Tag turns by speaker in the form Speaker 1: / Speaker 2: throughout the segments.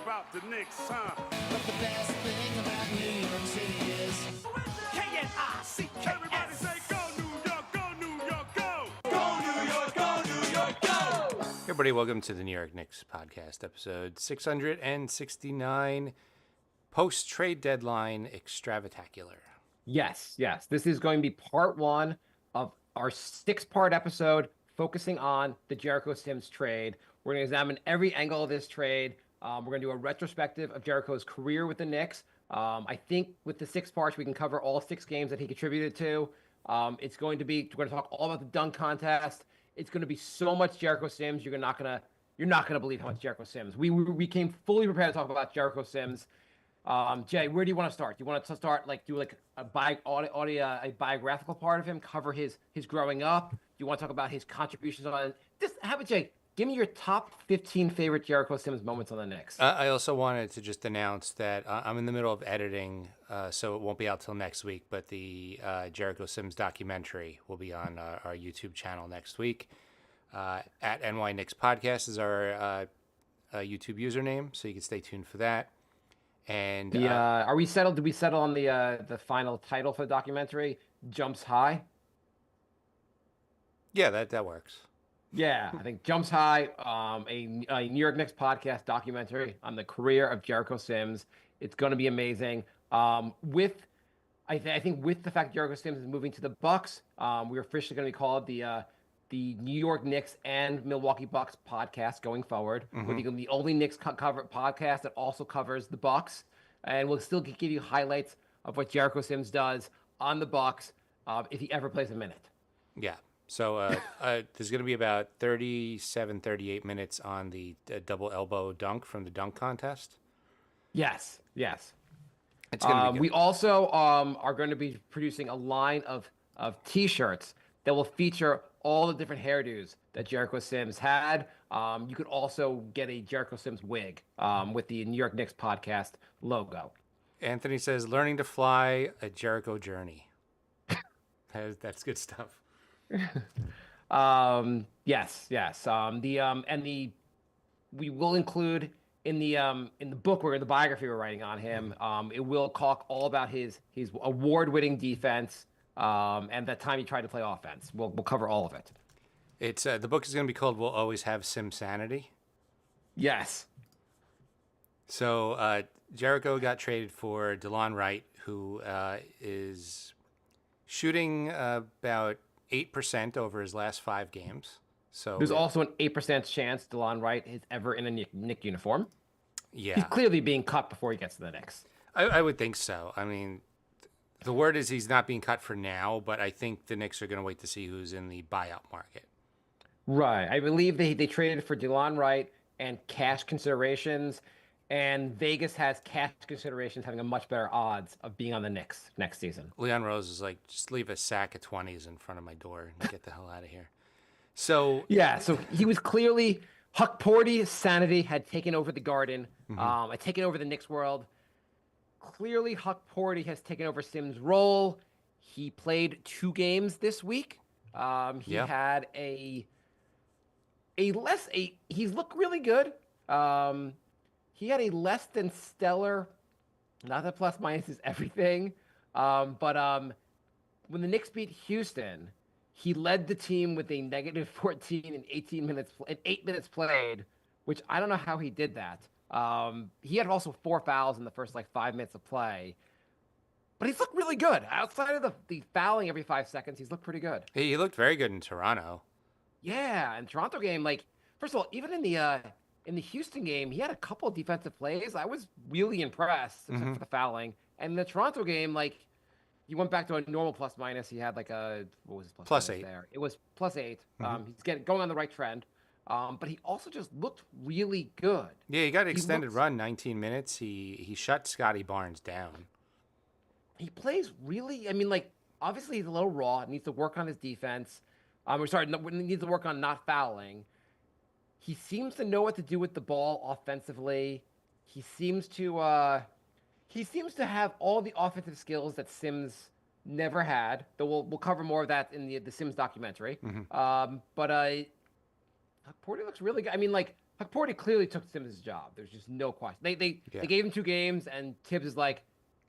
Speaker 1: about the Knicks, huh?
Speaker 2: But the best thing about New York City is
Speaker 1: K-N-I-C-K. Everybody say go New York, go New York, go!
Speaker 2: Go New York, go New York, go!
Speaker 3: Hey everybody, welcome to the New York Knicks podcast, episode 669, post-trade deadline extravatacular.
Speaker 4: Yes. This is going to be part one of our six-part episode focusing on the Jericho Sims trade. We're going to examine every angle of this trade. We're going to do a retrospective of Jericho's career with the Knicks. I think with the 6 parts, we can cover all 6 games that he contributed to. We're going to talk all about the dunk contest. It's going to be so much Jericho Sims. You're not gonna believe how much Jericho Sims. We came fully prepared to talk about Jericho Sims. Jay, where do you want to start? Do you want to start do a biographical part of him, cover his growing up? Do you want to talk about his contributions on this? How about Jay? Give me your top 15 favorite Jericho Sims moments on the Knicks.
Speaker 3: I also wanted to just announce that I'm in the middle of editing, so it won't be out till next week, but the Jericho Sims documentary will be on our YouTube channel next week. At NY Knicks Podcast is our YouTube username, so you can stay tuned for that. And
Speaker 4: are we settled? Did we settle on the final title for the documentary? Jumps High.
Speaker 3: Yeah, that works.
Speaker 4: Yeah, I think Jumps High, a New York Knicks podcast documentary on the career of Jericho Sims. It's going to be amazing. I think with the fact Jericho Sims is moving to the Bucks, we're officially going to be called the New York Knicks and Milwaukee Bucks podcast going forward.
Speaker 3: Mm-hmm.
Speaker 4: We're going to be the only Knicks cover podcast that also covers the Bucks, and we'll still give you highlights of what Jericho Sims does on the Bucks if he ever plays a minute.
Speaker 3: Yeah. So there's going to be about 37, 38 minutes on the double elbow dunk from the dunk contest.
Speaker 4: Yes.
Speaker 3: It's going to be good.
Speaker 4: We also are going to be producing a line of T-shirts that will feature all the different hairdos that Jericho Sims had. You could also get a Jericho Sims wig with the New York Knicks podcast logo.
Speaker 3: Anthony says, learning to fly, a Jericho journey. That's good stuff.
Speaker 4: Yes. We will include in the book the biography we're writing on him. It will talk all about his award-winning defense and that time he tried to play offense. We'll cover all of it.
Speaker 3: It's the book is going to be called "We'll Always Have Sim Sanity."
Speaker 4: Yes.
Speaker 3: So Jericho got traded for DeLon Wright, who is shooting about 8% over his last 5 games. So
Speaker 4: there's also an 8% chance DeLon Wright is ever in a Knicks uniform.
Speaker 3: Yeah,
Speaker 4: he's clearly being cut before he gets to the Knicks.
Speaker 3: I would think so. I mean, the word is he's not being cut for now, but I think the Knicks are going to wait to see who's in the buyout market.
Speaker 4: Right. I believe they traded for DeLon Wright and cash considerations, and Vegas has cash considerations having a much better odds of being on the Knicks next season.
Speaker 3: Leon Rose is like, just leave a sack of 20s in front of my door and get the hell out of here. So
Speaker 4: so he was clearly Huck Porty's sanity had taken over the Garden, had taken over the Knicks world. Clearly, Huck Porty has taken over Sims' role. He played 2 games this week. He had he's looked really good. He had a less than stellar, not that plus minus is everything, but when the Knicks beat Houston, he led the team with a negative 14 in 8 minutes played, which I don't know how he did that. He had also 4 fouls in the first 5 minutes of play, but he's looked really good. Outside of the fouling every 5 seconds, he's looked pretty good.
Speaker 3: He looked very good in Toronto.
Speaker 4: Yeah, and Toronto game, first of all, even in the Houston game, he had a couple of defensive plays. I was really impressed, except for the fouling. And in the Toronto game, he went back to a normal plus minus. He had what was his plus minus
Speaker 3: 8
Speaker 4: there? It was +8. He's going on the right trend. But he also just looked really good.
Speaker 3: Yeah, he got an extended run, 19 minutes. He shut Scotty Barnes down.
Speaker 4: He plays really, obviously he's a little raw, needs to work on his defense. Needs to work on not fouling. He seems to know what to do with the ball offensively. He seems to have all the offensive skills that Sims never had. Though we'll cover more of that in the Sims documentary. But Porter looks really good. Porty clearly took Sims' job. There's just no question.
Speaker 3: Yeah.
Speaker 4: They gave him 2 games, and Tibbs is like,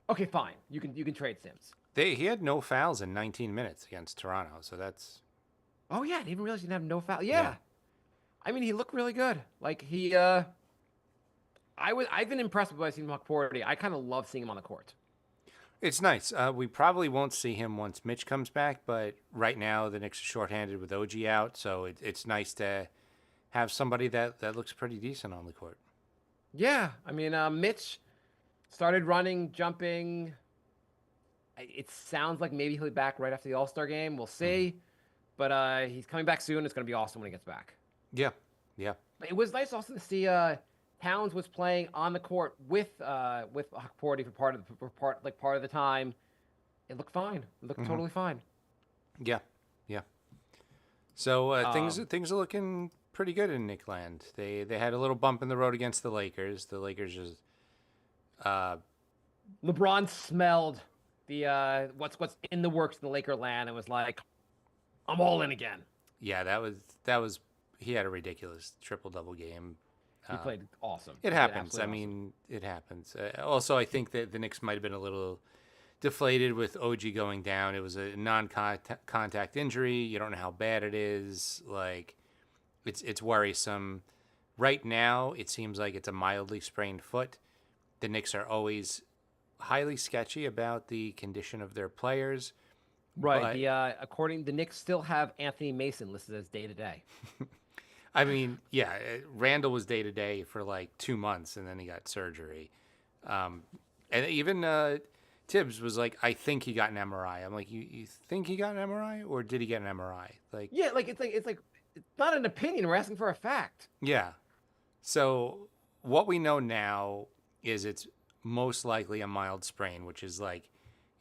Speaker 4: okay, fine, you can trade Sims.
Speaker 3: He had no fouls in 19 minutes against Toronto, so that's
Speaker 4: Oh yeah, I didn't even realize he didn't have no foul.
Speaker 3: Yeah.
Speaker 4: Yeah. I mean, he looked really good. Like I've been impressed with what I've seen from Porty. I kind of love seeing him on the court.
Speaker 3: it's nice. We probably won't see him once Mitch comes back, but right now the Knicks are shorthanded with OG out, so it's nice to have somebody that looks pretty decent on the court.
Speaker 4: Yeah, I mean, Mitch started running, jumping. It sounds like maybe he'll be back right after the All-Star game. We'll see. But he's coming back soon. It's going to be awesome when he gets back.
Speaker 3: Yeah, yeah.
Speaker 4: But it was nice also to see Towns was playing on the court with Porty for part of the time. It looked fine. It looked totally fine.
Speaker 3: Yeah, yeah. So things are looking pretty good in Nickland. They had a little bump in the road against the Lakers. The Lakers just
Speaker 4: LeBron smelled the what's in the works in the Laker land and was like, I'm all in again.
Speaker 3: yeah, that was he had a ridiculous triple-double game.
Speaker 4: He played awesome.
Speaker 3: It
Speaker 4: He played
Speaker 3: happens. I
Speaker 4: absolutely
Speaker 3: mean, it happens. Also, I think that the Knicks might have been a little deflated with OG going down. It was a non-contact injury. You don't know how bad it is. Like, it's worrisome. Right now, it seems like it's a mildly sprained foot. The Knicks are always highly sketchy about the condition of their players.
Speaker 4: Right.
Speaker 3: But-
Speaker 4: The Knicks still have Anthony Mason listed as day to day.
Speaker 3: I mean, yeah, Randall was day to day for like 2 months, and then he got surgery. And even Tibbs was like, I think he got an MRI. I'm like, you think he got an MRI, or did he get an MRI? Like,
Speaker 4: Yeah, it's not an opinion. We're asking for a fact.
Speaker 3: yeah. So what we know now is it's most likely a mild sprain, which is like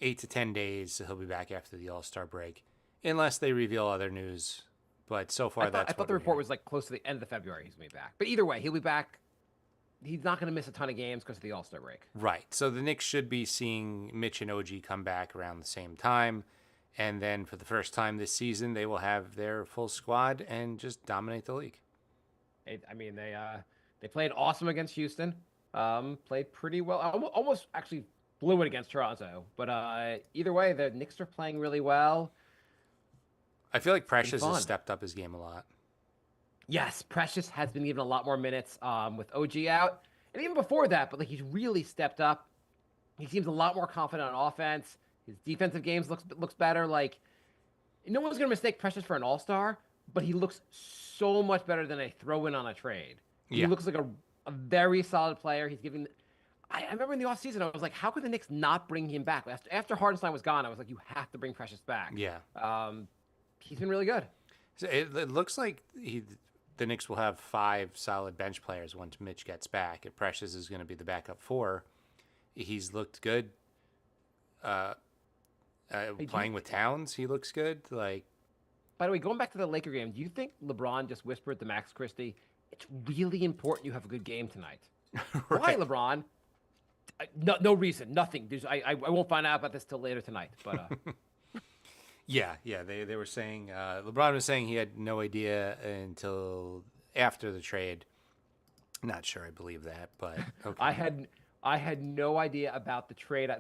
Speaker 3: 8 to 10 days. So he'll be back after the All-Star break, unless they reveal other news. But so far,
Speaker 4: I thought the report was like close to the end of February. He's gonna be back. But either way, he'll be back. He's not gonna miss a ton of games because of the All-Star break.
Speaker 3: Right. So the Knicks should be seeing Mitch and OG come back around the same time. And then for the first time this season, they will have their full squad and just dominate the league.
Speaker 4: They played awesome against Houston. Played pretty well. Almost actually blew it against Toronto. But either way, the Knicks are playing really well.
Speaker 3: I feel like Precious
Speaker 4: fun.
Speaker 3: has stepped up his game a lot.
Speaker 4: Yes, Precious has been given a lot more minutes with OG out, and even before that. But like he's really stepped up. He seems a lot more confident on offense. His defensive games looks better. Like no one's gonna mistake Precious for an all-star, but he looks so much better than a throw-in on a trade. He
Speaker 3: Yeah.
Speaker 4: looks like a very solid player. He's giving. I remember in the offseason, I was like, how could the Knicks not bring him back? After Hardenstein was gone, I was like, you have to bring Precious back.
Speaker 3: Yeah.
Speaker 4: He's been really good.
Speaker 3: So it looks like the Knicks will have 5 solid bench players once Mitch gets back. And Precious is going to be the backup 4. He's looked good. Playing with Towns, he looks good. Like,
Speaker 4: By the way, going back to the Laker game, do you think LeBron just whispered to Max Christie, it's really important you have a good game tonight? Why, LeBron? No reason, nothing. I won't find out about this till later tonight. But
Speaker 3: yeah, they were saying LeBron was saying he had no idea until after the trade. Not sure I believe that, but okay.
Speaker 4: I had no idea about the trade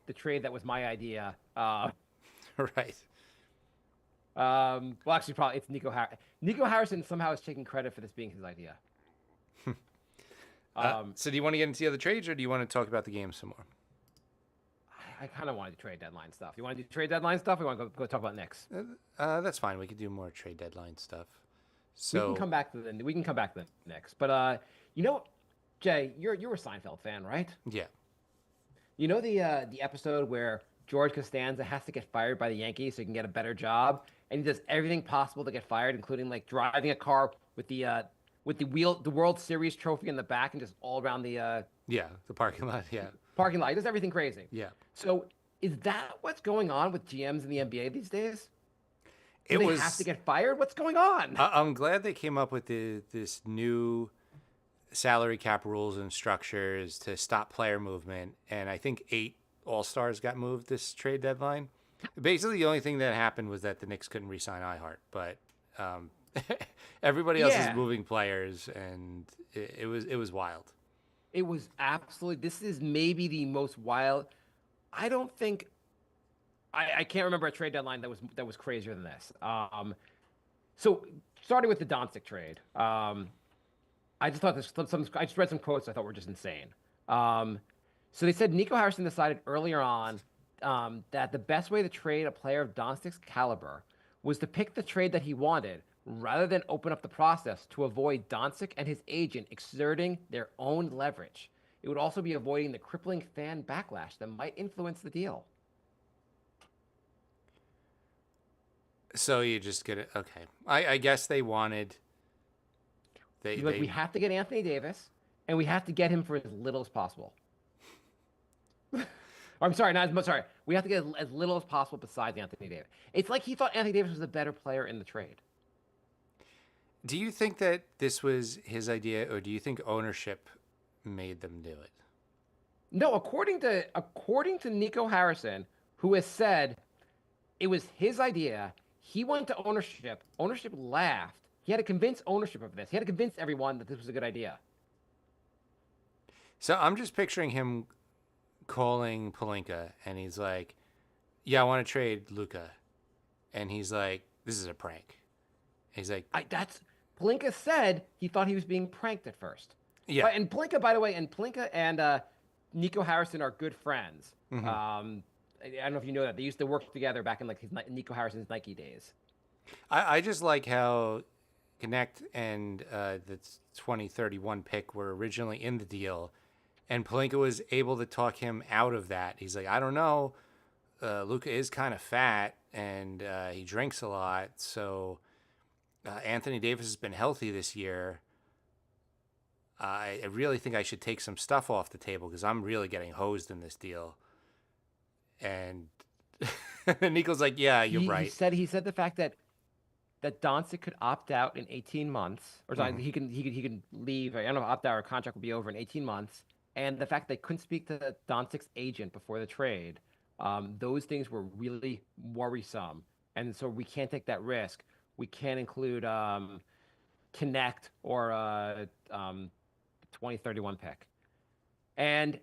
Speaker 4: the trade that was my idea.
Speaker 3: Right.
Speaker 4: Well, actually, probably it's Nico Harrison. Nico Harrison somehow is taking credit for this being his idea.
Speaker 3: So do you want to get into the other trades, or do you want to talk about the game some more?
Speaker 4: I kind of wanted to trade deadline stuff. You want to do trade deadline stuff? Or you want to go talk about Knicks?
Speaker 3: That's fine. We could do more trade deadline stuff. So
Speaker 4: We can come back to the Knicks. But Jay, you're a Seinfeld fan, right?
Speaker 3: yeah,
Speaker 4: You know the episode where George Costanza has to get fired by the Yankees so he can get a better job, and he does everything possible to get fired, including like driving a car with the World Series trophy in the back and just all around the
Speaker 3: the parking lot. Yeah,
Speaker 4: parking lot. He does everything crazy.
Speaker 3: yeah.
Speaker 4: So is that what's going on with GMs in the NBA these days? Do
Speaker 3: It
Speaker 4: they
Speaker 3: was.
Speaker 4: have to get fired? What's going on?
Speaker 3: I'm glad they came up with this new salary cap rules and structures to stop player movement, and I think 8 All-Stars got moved this trade deadline. Basically, the only thing that happened was that the Knicks couldn't re-sign Ihart, but Everybody else is
Speaker 4: Yeah.
Speaker 3: moving players, and it was wild.
Speaker 4: It was absolutely. This is maybe the most wild. I don't think I can't remember a trade deadline that was crazier than this. So starting with the Doncic trade, I just thought this some I just read some quotes I thought were just insane. Um, so they said Nico Harrison decided earlier on that the best way to trade a player of Doncic's caliber was to pick the trade that he wanted rather than open up the process to avoid Doncic and his agent exerting their own leverage. It would also be avoiding the crippling fan backlash that might influence the deal.
Speaker 3: So you just get it. Okay, I guess they wanted.
Speaker 4: We have to get Anthony Davis, and we have to get him for as little as possible. I'm sorry, not as much. Sorry, we have to get as little as possible besides Anthony Davis. It's like he thought Anthony Davis was a better player in the trade.
Speaker 3: Do you think that this was his idea, or do you think ownership made them do it?
Speaker 4: No, according to Nico Harrison, who has said it was his idea. He went to ownership. Ownership laughed. He had to convince ownership of this. He had to convince everyone that this was a good idea.
Speaker 3: So I'm just picturing him calling Palinka, and he's like, "Yeah, I want to trade Luca," and he's like, "This is a prank." He's like,
Speaker 4: That's Palinka said he thought he was being pranked at first.
Speaker 3: "Yeah."
Speaker 4: And Palinka, by the way, and Palinka and Nico Harrison are good friends. I don't know if you know that they used to work together back in like Nico Harrison's Nike days.
Speaker 3: I just like how Connect and the 2031 pick were originally in the deal, and Palinka was able to talk him out of that. He's like, I don't know, Luca is kind of fat and he drinks a lot, so Anthony Davis has been healthy this year. I really think I should take some stuff off the table because I'm really getting hosed in this deal. And Nico's like, yeah, you're right.
Speaker 4: He said the fact that Doncic could opt out in 18 months, or sorry, he can leave. I don't know if opt out or contract will be over in 18 months, and the fact they couldn't speak to Doncic's agent before the trade, those things were really worrisome, and so we can't take that risk. We can't include Connect or 2031 pick, and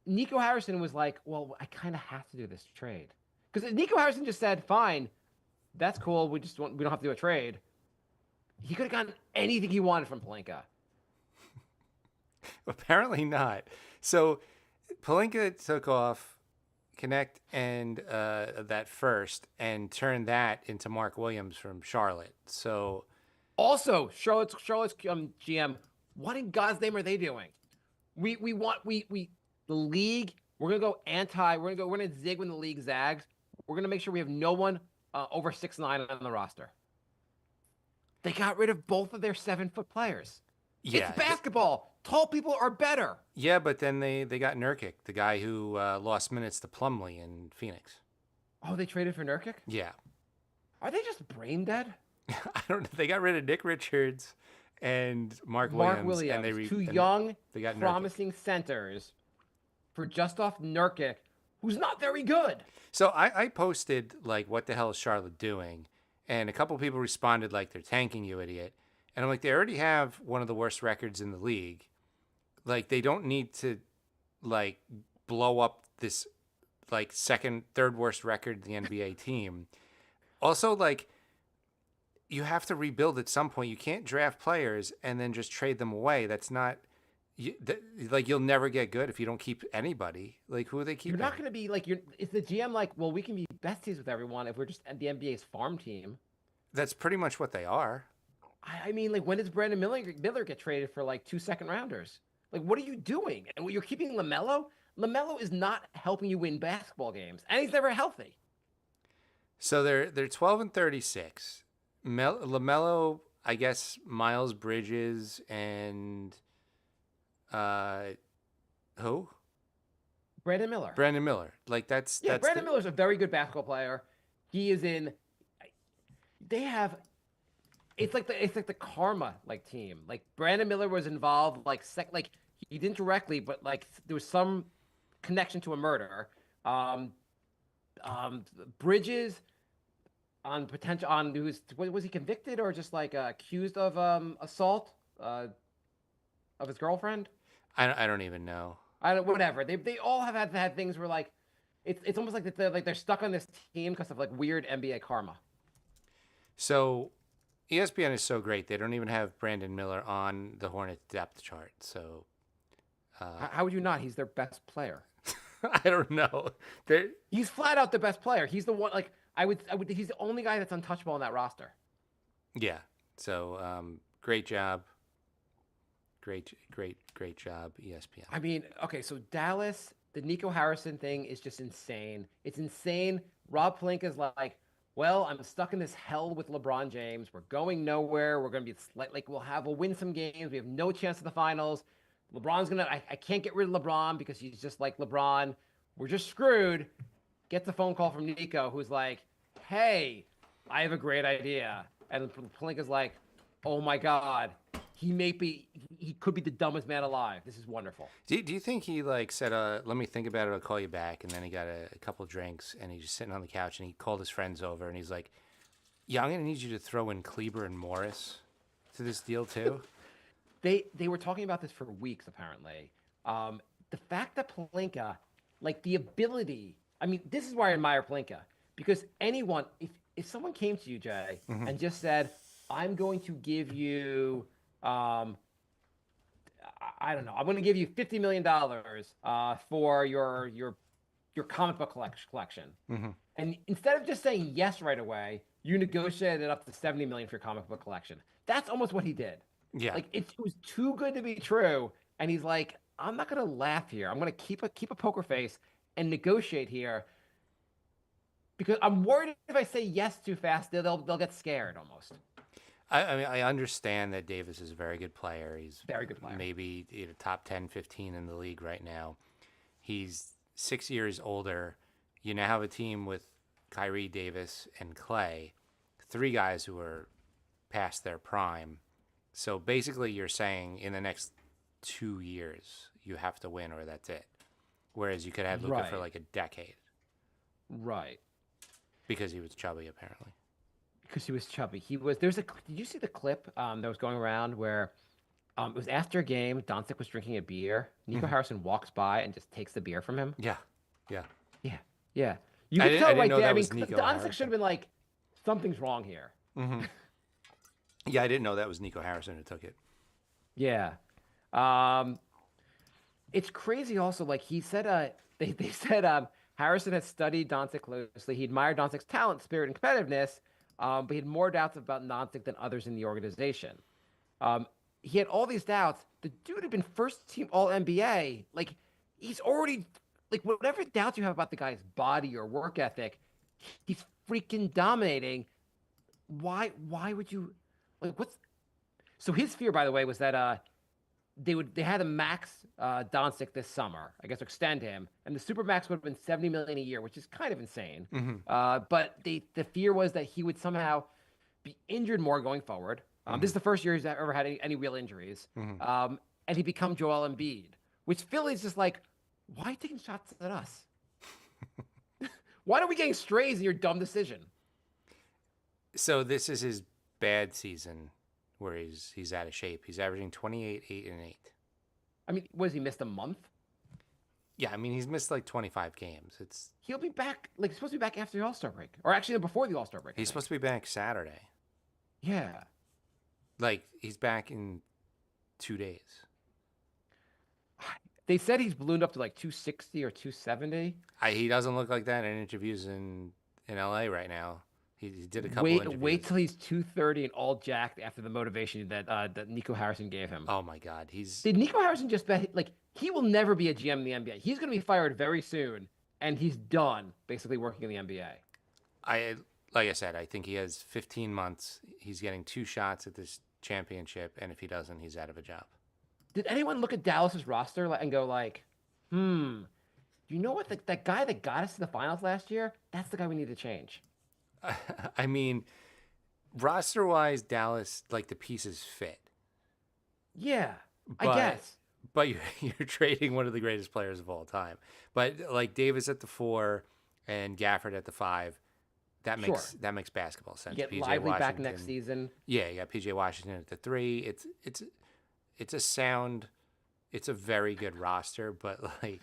Speaker 4: Nico Harrison was like, well, I kind of have to do this trade. Because Nico Harrison just said, fine, that's cool. We don't have to do a trade. He could have gotten anything he wanted from Palinka.
Speaker 3: Apparently not. So Palinka took off Connect and that first and turned that into Mark Williams from Charlotte. So
Speaker 4: Also, Charlotte's GM, what in God's name are they doing? We the league, we're gonna zig when the league zags. We're gonna make sure we have no one over 6'9" on the roster. They got rid of both of their 7-foot players.
Speaker 3: yeah,
Speaker 4: It's basketball. Tall people are better.
Speaker 3: yeah, but then they got Nurkic, the guy who lost minutes to Plumlee in Phoenix.
Speaker 4: Oh, they traded for Nurkic?
Speaker 3: Yeah,
Speaker 4: Are they just brain dead?
Speaker 3: I don't. They got rid of Nick Richards and Mark
Speaker 4: Mark
Speaker 3: Williams,
Speaker 4: Williams,
Speaker 3: and
Speaker 4: two
Speaker 3: and
Speaker 4: young,
Speaker 3: they got Nurkic.
Speaker 4: promising centers for just off Nurkic, who's not very good.
Speaker 3: So I posted like, what the hell is Charlotte doing? And a couple people responded like, they're tanking, you idiot. And I'm like, they already have one of the worst records in the league. Like, they don't need to like blow up this like second, third worst record in the NBA team. Also, like, you have to rebuild at some point. You can't draft players and then just trade them away. That's not like, you'll never get good if you don't keep anybody. Like, who are they keeping?
Speaker 4: You're not going to be like is the GM like, well, we can be besties with everyone if we're just the NBA's farm team.
Speaker 3: That's pretty much what they are.
Speaker 4: I mean, like, when does Brandon Miller get traded for like 2 second rounders? Like, what are you doing? And you're keeping LaMelo? LaMelo is not helping you win basketball games, and he's never healthy.
Speaker 3: So they're 12 and 36. LaMelo, I guess, Miles Bridges, and who?
Speaker 4: Brandon Miller.
Speaker 3: Brandon Miller. Like, that's
Speaker 4: Brandon Miller's a very good basketball player. He is in. They have. It's like the karma like team. Like, Brandon Miller was involved like he didn't directly, but like there was some connection to a murder. Bridges on potential on who's was he convicted or just like accused of assault of his girlfriend?
Speaker 3: I don't even know.
Speaker 4: I don't whatever. They all have had things where like it's almost like they're stuck on this team because of like weird NBA karma.
Speaker 3: So ESPN is so great they don't even have Brandon Miller on the Hornets depth chart. So
Speaker 4: How would you not? He's their best player.
Speaker 3: I don't know. They're,
Speaker 4: He's flat out the best player. He's the one like I would he's the only guy that's untouchable on that roster.
Speaker 3: yeah. So great job. Great job, ESPN.
Speaker 4: I mean, okay, so Dallas, the Nico Harrison thing is just insane. It's insane. Rob Pelinka's like, well, I'm stuck in this hell with LeBron James. We're going nowhere. We're going to be like we'll win some games. We have no chance in the finals. LeBron's gonna. I can't get rid of LeBron because he's just like LeBron. We're just screwed. Gets a phone call from Nico, who's like, hey, I have a great idea. And Pelinka's like, oh my God, he could be the dumbest man alive. This is wonderful.
Speaker 3: Do you think he like said, let me think about it, I'll call you back, and then he got a couple drinks and he's just sitting on the couch and he called his friends over and he's like, yeah, I'm gonna need you to throw in Kleber and Morris to this deal too?
Speaker 4: They were talking about this for weeks, apparently. The fact that Pelinka, like the ability, I mean, this is why I admire Pelinka. Because anyone, if someone came to you, Jay, and just said, I'm going to give you I don't know. I'm going to give you $50 million for your comic book collection. And instead of just saying yes right away, you negotiated it up to $70 million for your comic book collection. That's almost what he did.
Speaker 3: Yeah.
Speaker 4: Like it was too good to be true, and he's like, I'm not going to laugh here. I'm going to keep a poker face and negotiate here because I'm worried if I say yes too fast, they'll get scared almost.
Speaker 3: I mean, I understand that Davis is a very good player. He's
Speaker 4: Very good player.
Speaker 3: maybe top 10, 15 in the league right now. He's 6 years older. You now have a team with Kyrie, Davis, and Clay, three guys who are past their prime. So basically, you're saying in the next 2 years, you have to win or that's it. Whereas you could have Luka for
Speaker 4: Right.
Speaker 3: like a decade
Speaker 4: Right.
Speaker 3: because he was chubby, apparently.
Speaker 4: Because he was chubby. Did you see the clip that was going around where it was after a game, Doncic was drinking a beer. Nico Harrison walks by and just takes the beer from him.
Speaker 3: Yeah. Yeah.
Speaker 4: Yeah. Yeah. You
Speaker 3: I
Speaker 4: could
Speaker 3: didn't-
Speaker 4: tell
Speaker 3: I didn't
Speaker 4: right
Speaker 3: know
Speaker 4: there.
Speaker 3: that
Speaker 4: I mean,
Speaker 3: was Nico
Speaker 4: Doncic
Speaker 3: Harrison.
Speaker 4: should have been like, something's wrong here.
Speaker 3: Yeah, I didn't know that was Nico Harrison who took it.
Speaker 4: Yeah. It's crazy also, like he said, they said Harrison had studied Doncic closely. He admired Doncic's talent, spirit, and competitiveness, but he had more doubts about Doncic than others in the organization. He had all these doubts. The dude had been first team All NBA. Like he's already like whatever doubts you have about the guy's body or work ethic, he's freaking dominating. Why would you like what's so his fear, by the way, was that they had a max Doncic this summer, I guess, extend him, and the super max would have been $70 million a year, which is kind of insane. But the fear was that he would somehow be injured more going forward. This is the first year he's ever had any real injuries, and he become Joel Embiid, which Philly's just like, why are you taking shots at us? Why are we getting strays in your dumb decision?
Speaker 3: So this is his bad season where he's out of shape. He's averaging 28, 8, and 8.
Speaker 4: I mean, was he missed a month?
Speaker 3: Yeah, I mean, he's missed like 25 games.
Speaker 4: He'll be back. Like he's supposed to be back after the All-Star break, or actually before the All-Star break.
Speaker 3: He's supposed to be back Saturday.
Speaker 4: Yeah.
Speaker 3: Like, he's back in 2 days.
Speaker 4: They said he's ballooned up to like 260 or 270.
Speaker 3: He doesn't look like that in interviews in LA right now. He did a couple
Speaker 4: Wait,
Speaker 3: interviews.
Speaker 4: wait till he's 230 and all jacked after the motivation that Nico Harrison gave him.
Speaker 3: Oh my God,
Speaker 4: Did Nico Harrison just bet like he will never be a GM in the NBA? He's going to be fired very soon, and he's done basically working in the NBA.
Speaker 3: Like I said, I think he has 15 months. He's getting 2 shots at this championship, and if he doesn't, he's out of a job.
Speaker 4: Did anyone look at Dallas's roster and go like, you know what? That guy that got us to the finals last year, that's the guy we need to change.
Speaker 3: I mean, roster-wise, Dallas, like, the pieces fit.
Speaker 4: Yeah, I
Speaker 3: But-
Speaker 4: guess.
Speaker 3: But you're trading one of the greatest players of all time. But, like, Davis at the 4 and Gafford at the 5,
Speaker 4: Sure.
Speaker 3: that makes basketball sense.
Speaker 4: You get
Speaker 3: PJ
Speaker 4: Lively back
Speaker 3: Washington,
Speaker 4: next season.
Speaker 3: Yeah, you got PJ Washington at the 3. It's a sound. It's a very good roster, but like,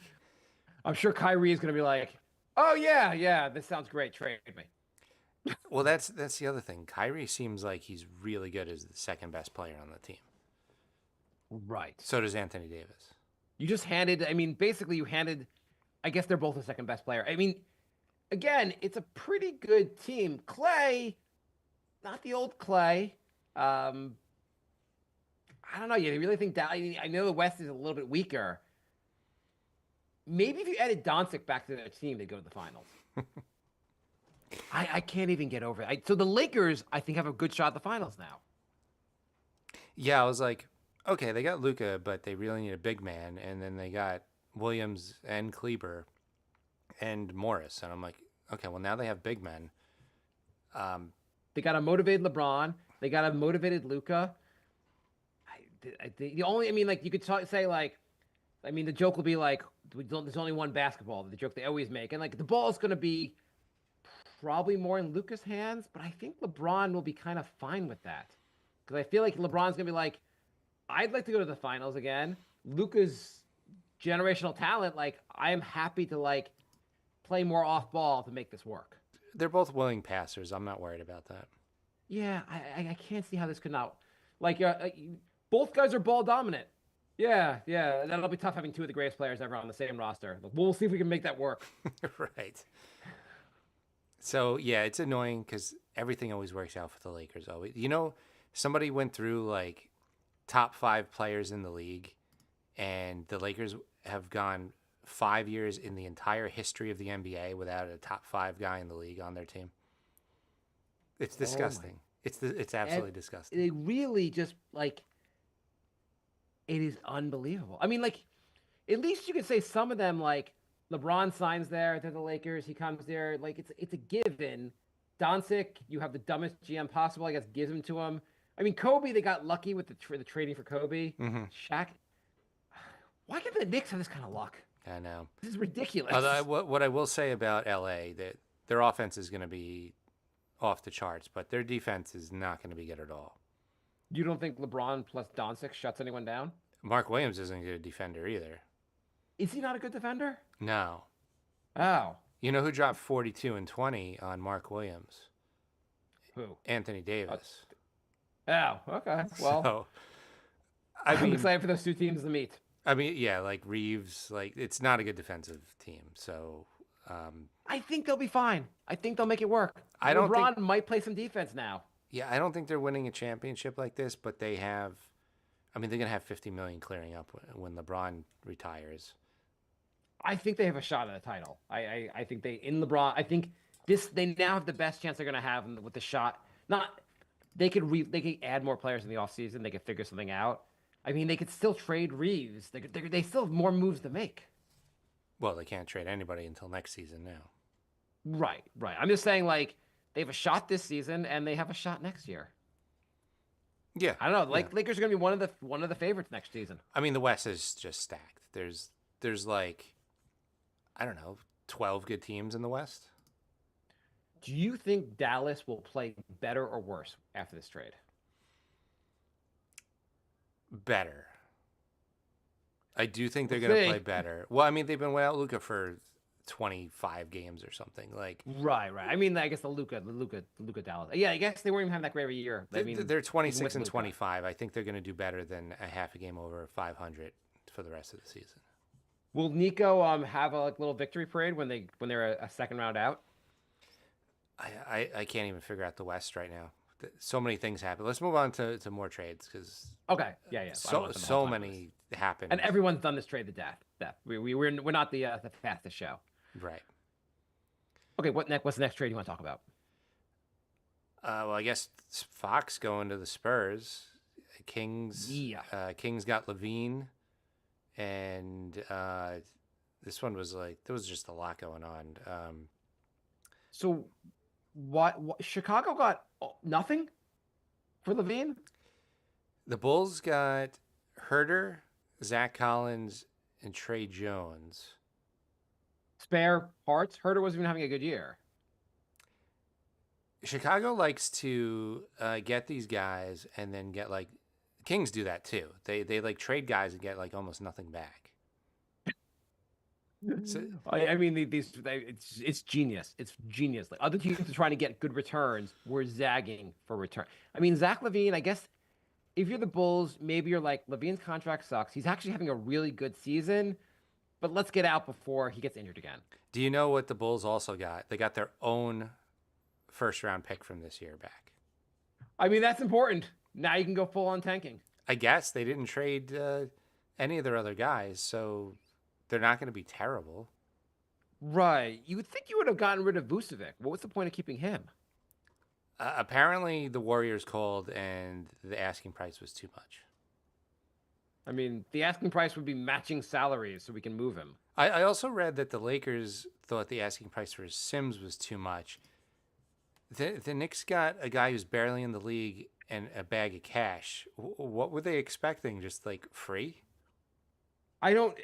Speaker 4: I'm sure Kyrie is going to be like, "Oh yeah, this sounds great. Trade me."
Speaker 3: well, that's the other thing. Kyrie seems like he's really good as the second best player on the team.
Speaker 4: Right.
Speaker 3: So does Anthony Davis.
Speaker 4: You just handed. I mean, basically, you handed. I guess they're both the second best player. I mean, again, it's a pretty good team. Clay, not the old Clay. I don't know. You really think that? I know the West is a little bit weaker. Maybe if you added Doncic back to their team, they'd go to the finals. I can't even get over it. So the Lakers, I think, have a good shot at the finals now.
Speaker 3: Yeah, I was like, okay, they got Luca, but they really need a big man, and then they got Williams and Kleber and Morris, and I'm like, okay, well now they have big men.
Speaker 4: They got a motivated LeBron. They got a motivated Luca. The only, I mean, like you could say like, I mean, the joke will be like, there's only one basketball. The joke they always make, and like the ball is going to be probably more in Luca's hands, but I think LeBron will be kind of fine with that because I feel like LeBron's going to be like, I'd like to go to the finals again. Luca's generational talent, like I am happy to like play more off ball to make this work.
Speaker 3: They're both willing passers. I'm not worried about that.
Speaker 4: Yeah, I can't see how this could not like both guys are ball dominant. Yeah, that'll be tough having two of the greatest players ever on the same roster. We'll see if we can make that work.
Speaker 3: Right. So yeah, it's annoying because everything always works out for the Lakers. Always, somebody went through like top 5 players in the league, and the Lakers have gone 5 years in the entire history of the NBA without a top 5 guy in the league on their team. It's disgusting. It's absolutely disgusting.
Speaker 4: It really just like it is unbelievable. I mean, like at least you could say some of them like LeBron signs there, they're the Lakers, he comes there, like it's a given. Doncic, you have the dumbest GM possible, I guess, gives him to him. I mean, Kobe, they got lucky with the trading for Kobe.
Speaker 3: Mm-hmm.
Speaker 4: Shaq, why can't the Knicks have this kind of luck?
Speaker 3: I know.
Speaker 4: This is ridiculous.
Speaker 3: Although what I will say about LA, that their offense is going to be off the charts, but their defense is not going to be good at all.
Speaker 4: You don't think LeBron plus Doncic shuts anyone down?
Speaker 3: Mark Williams isn't a good defender either.
Speaker 4: Is he not a good defender?
Speaker 3: No.
Speaker 4: Oh.
Speaker 3: You know who dropped 42 and 20 on Mark Williams?
Speaker 4: Who?
Speaker 3: Anthony Davis.
Speaker 4: Oh, okay. Well,
Speaker 3: So,
Speaker 4: I'm excited for those two teams to meet.
Speaker 3: I mean, yeah, like Reeves, like it's not a good defensive team. So,
Speaker 4: I think they'll be fine. I think they'll make it work.
Speaker 3: I don't
Speaker 4: LeBron
Speaker 3: think-
Speaker 4: might play some defense now.
Speaker 3: yeah, I don't think they're winning a championship like this, but they have. I mean, they're gonna have 50 million clearing up when LeBron retires.
Speaker 4: I think they have a shot at a title. I think they in LeBron. I think they now have the best chance they're gonna have with the shot. Not they could add more players in the offseason. They could figure something out. I mean, they could still trade Reeves. They still have more moves to make.
Speaker 3: Well, they can't trade anybody until next season now.
Speaker 4: Right. I'm just saying, like they have a shot this season, and they have a shot next year.
Speaker 3: Yeah,
Speaker 4: I don't know. Like Lakers are gonna be one of the favorites next season.
Speaker 3: I mean, the West is just stacked. There's like, I don't know, 12 good teams in the West.
Speaker 4: Do you think Dallas will play better or worse after this trade?
Speaker 3: Better. I do think they're
Speaker 4: We'll
Speaker 3: going to
Speaker 4: see.
Speaker 3: play better. Well, I mean, they've been without Luca for 25 games or something. Like,
Speaker 4: Right. I mean, I guess the Luca Dallas. Yeah, I guess they weren't even having that great of a year. I mean,
Speaker 3: they're 26
Speaker 4: with
Speaker 3: and
Speaker 4: Luka.
Speaker 3: 25. I think they're going to do better than a half a game over 500 for the rest of the season.
Speaker 4: Will Nico have a little victory parade when they're a second round out?
Speaker 3: I can't even figure out the West right now. So many things happen. Let's move on to more trades because
Speaker 4: Okay. Yeah. I don't
Speaker 3: so
Speaker 4: want them to hold on to
Speaker 3: many happen.
Speaker 4: this. And everyone's done this trade to death. We're not the fastest show.
Speaker 3: Right.
Speaker 4: Okay. What's the next trade you want to talk about?
Speaker 3: Well, I guess Fox going to the Spurs. Kings.
Speaker 4: Yeah.
Speaker 3: Kings got Levine, and this one was like there was just a lot going on.
Speaker 4: So, what Chicago got nothing for Levine?
Speaker 3: The Bulls got Herter, Zach Collins, and Trey Jones.
Speaker 4: Spare parts. Herter wasn't even having a good year.
Speaker 3: Chicago likes to get these guys and then get like Kings do that too. They like trade guys and get like almost nothing back. So
Speaker 4: I mean, it's genius. It's genius. Like other teams are trying to get good returns. We're zagging for return. I mean, Zach Levine. I guess if you're the Bulls, maybe you're like Levine's contract sucks. He's actually having a really good season, but let's get out before he gets injured again.
Speaker 3: do you know what the Bulls also got? They got their own first round pick from this year back.
Speaker 4: I mean, that's important. Now you can go full on tanking.
Speaker 3: I guess they didn't trade any of their other guys, so they're not going to be terrible.
Speaker 4: Right. You would think you would have gotten rid of Vucevic. What was the point of keeping him?
Speaker 3: Apparently, the Warriors called and the asking price was too much.
Speaker 4: I mean, the asking price would be matching salaries so we can move him.
Speaker 3: I also read that the Lakers thought the asking price for Sims was too much. The Knicks got a guy who's barely in the league and a bag of cash. What were they expecting? Just like free?
Speaker 4: I don't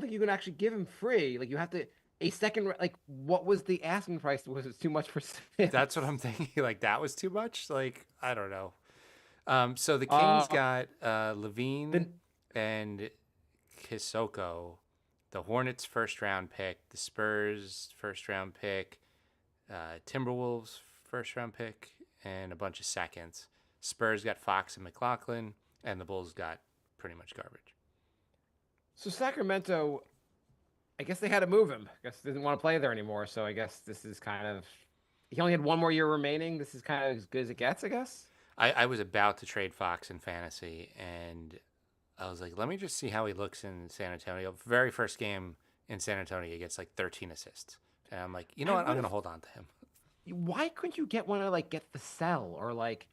Speaker 4: think you can actually give him free. Like you have to a second like what was the asking price? Was it too much for Smith?
Speaker 3: That's what I'm thinking. Like that was too much. Like I don't know. So the
Speaker 4: Uh,
Speaker 3: Kings got Levine
Speaker 4: then
Speaker 3: and Kisoko, the Hornets first round pick, the Spurs first round pick, Timberwolves first round pick, and a bunch of seconds. Spurs got Fox and McLaughlin, and the Bulls got pretty much garbage.
Speaker 4: so Sacramento, I guess they had to move him. I guess they didn't want to play there anymore. So I guess this is kind of he only had one more year remaining. This is kind of as good as it gets, I guess.
Speaker 3: I was about to trade Fox in fantasy, and I was like, let me just see how he looks in San Antonio. Very first game in San Antonio, he gets like 13 assists. And I'm like, you know
Speaker 4: I
Speaker 3: what? I'm
Speaker 4: would
Speaker 3: going to
Speaker 4: have.
Speaker 3: hold on to him.
Speaker 4: Why couldn't you get one of like get the cell or like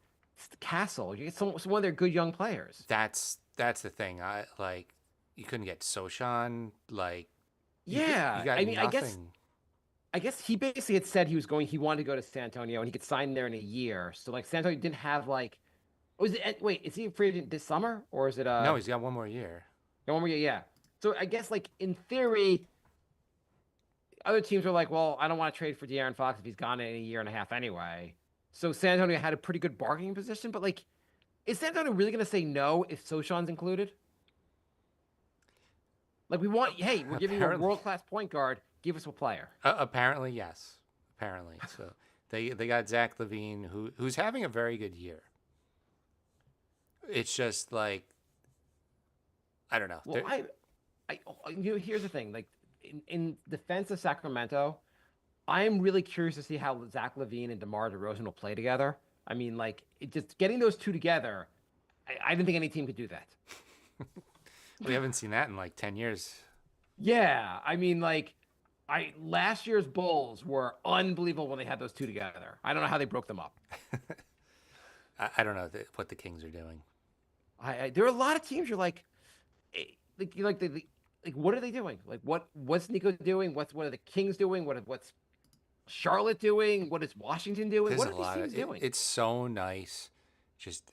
Speaker 4: Castle? You get some one of their good young players.
Speaker 3: That's the thing. I like you couldn't get Soshan. Like you
Speaker 4: Yeah,
Speaker 3: got
Speaker 4: I mean, I guess
Speaker 3: nothing.
Speaker 4: I guess he basically had said he wanted to go to San Antonio and he could sign there in a year. So like San Antonio didn't have like, was it? Wait, is he a free agent this summer or is it
Speaker 3: No, he's got one more year.
Speaker 4: no one more year? Yeah. So I guess like in theory, other teams were like, well, I don't want to trade for De'Aaron Fox if he's gone in a year and a half anyway. So San Antonio had a pretty good bargaining position, but like, is San Antonio really going to say no if Soshan's included? Like we want, hey, we're giving you a
Speaker 3: Apparently,
Speaker 4: world class point guard. Give us a player.
Speaker 3: apparently yes. Apparently, so they got Zach Levine, who's having a very good year. It's just like I don't know.
Speaker 4: Well, here's the thing. Like in defense of Sacramento, I am really curious to see how Zach Levine and DeMar DeRozan will play together. I mean, like just getting those two together. I didn't think any team could do that.
Speaker 3: We haven't seen that in like 10 years.
Speaker 4: Yeah, I mean, like I last year's Bulls were unbelievable when they had those two together. I don't know how they broke them up.
Speaker 3: I don't know what the Kings are doing.
Speaker 4: There are a lot of teams you're like, like what are they doing? Like what's Nico doing? What are the Kings doing? What's Charlotte doing? What is Washington doing?
Speaker 3: There's
Speaker 4: What
Speaker 3: a
Speaker 4: are these
Speaker 3: lot of
Speaker 4: teams doing?
Speaker 3: it's so nice just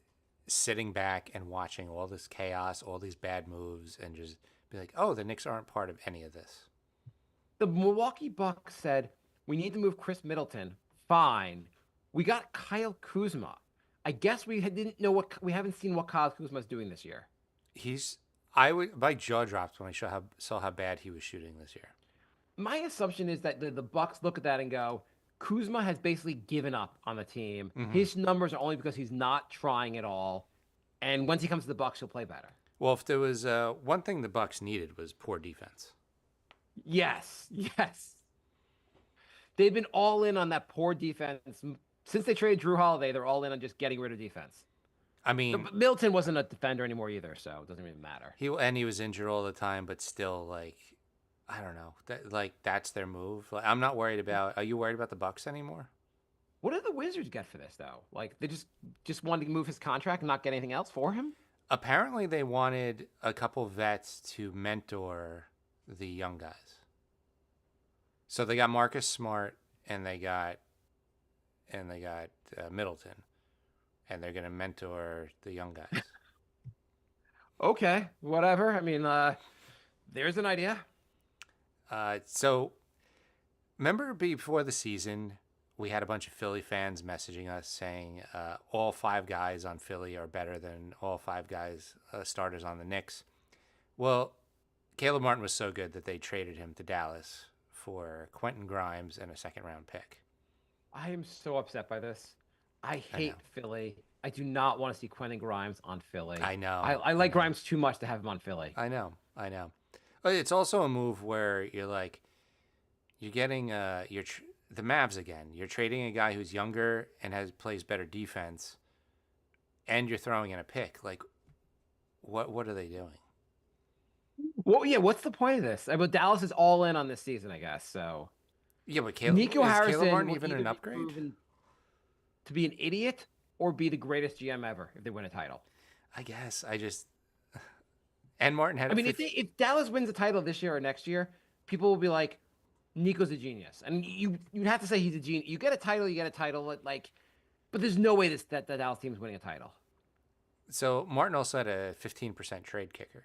Speaker 3: sitting back and watching all this chaos, all these bad moves, and just be like, oh, the Knicks aren't part of any of this.
Speaker 4: The Milwaukee Bucks said we need to move Chris Middleton. Fine, we got Kyle Kuzma. I guess didn't know we haven't seen what Kyle Kuzma's doing this year.
Speaker 3: He's I would my jaw dropped when I saw how bad he was shooting this year.
Speaker 4: My assumption is that the Bucks look at that and go, Kuzma has basically given up on the team. His numbers are only because he's not trying at all. And once he comes to the Bucks, he'll play better.
Speaker 3: Well, if there was one thing the Bucks needed was poor defense.
Speaker 4: Yes, yes. They've been all in on that poor defense. Since they traded Drew Holiday, they're all in on just getting rid of defense.
Speaker 3: I mean,
Speaker 4: Milton wasn't a defender anymore either, so it doesn't even matter.
Speaker 3: he was injured all the time, but still, like, I don't know, that's their move. Like, I'm not worried about. Are you worried about the Bucks anymore?
Speaker 4: What did the Wizards get for this though? Like they just wanted to move his contract and not get anything else for him?
Speaker 3: Apparently, they wanted a couple vets to mentor the young guys. So they got Marcus Smart and they got Middleton, and they're gonna mentor the young guys.
Speaker 4: Okay, whatever. I mean, there's an idea.
Speaker 3: So remember before the season we had a bunch of Philly fans messaging us saying all 5 guys on Philly are better than all 5 guys starters on the Knicks. Well, Caleb Martin was so good that they traded him to Dallas for Quentin Grimes and a second-round pick.
Speaker 4: I am so upset by this. I
Speaker 3: I
Speaker 4: hate
Speaker 3: know.
Speaker 4: Philly. I do not want to see Quentin Grimes on Philly.
Speaker 3: I know.
Speaker 4: I like Grimes too much to have him on Philly.
Speaker 3: I know. But it's also a move where you're like, you're getting the Mavs again. You're trading a guy who's younger and plays better defense, and you're throwing in a pick. Like, what are they doing?
Speaker 4: Well, yeah, what's the point of this? Well, Dallas is all in on this season, I guess. So
Speaker 3: Yeah, but
Speaker 4: Nico Harrison
Speaker 3: Caleb Martin
Speaker 4: will
Speaker 3: even
Speaker 4: either
Speaker 3: an
Speaker 4: be
Speaker 3: upgrade?
Speaker 4: proven to be an idiot or be the greatest GM ever if they win a title.
Speaker 3: I guess. And Martin had.
Speaker 4: I mean, if Dallas wins a title this year or next year, people will be like, Nico's a genius, and you'd have to say he's a genius. You get a title, like, but there's no way that the Dallas team's winning a title.
Speaker 3: So Martin also had a 15% trade kicker.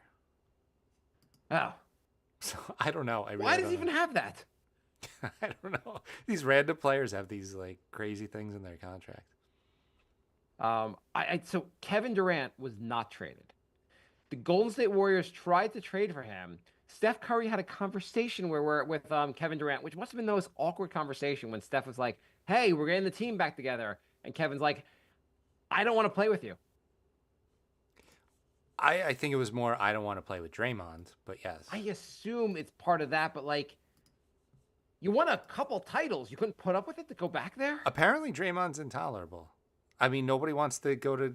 Speaker 4: Oh,
Speaker 3: So I don't know.
Speaker 4: why does he even have that?
Speaker 3: I don't know. These random players have these like crazy things in their contract.
Speaker 4: So Kevin Durant was not traded. The Golden State Warriors tried to trade for him. Steph Curry had a conversation with Kevin Durant, which must have been the most awkward conversation when Steph was like, "Hey, we're getting the team back together," and Kevin's like, "I don't want to play with you."
Speaker 3: I think it was more I don't want to play with Draymond, but yes.
Speaker 4: I assume it's part of that, but like, you won a couple titles. You couldn't put up with it to go back there?
Speaker 3: Apparently Draymond's intolerable. I mean, nobody wants to go to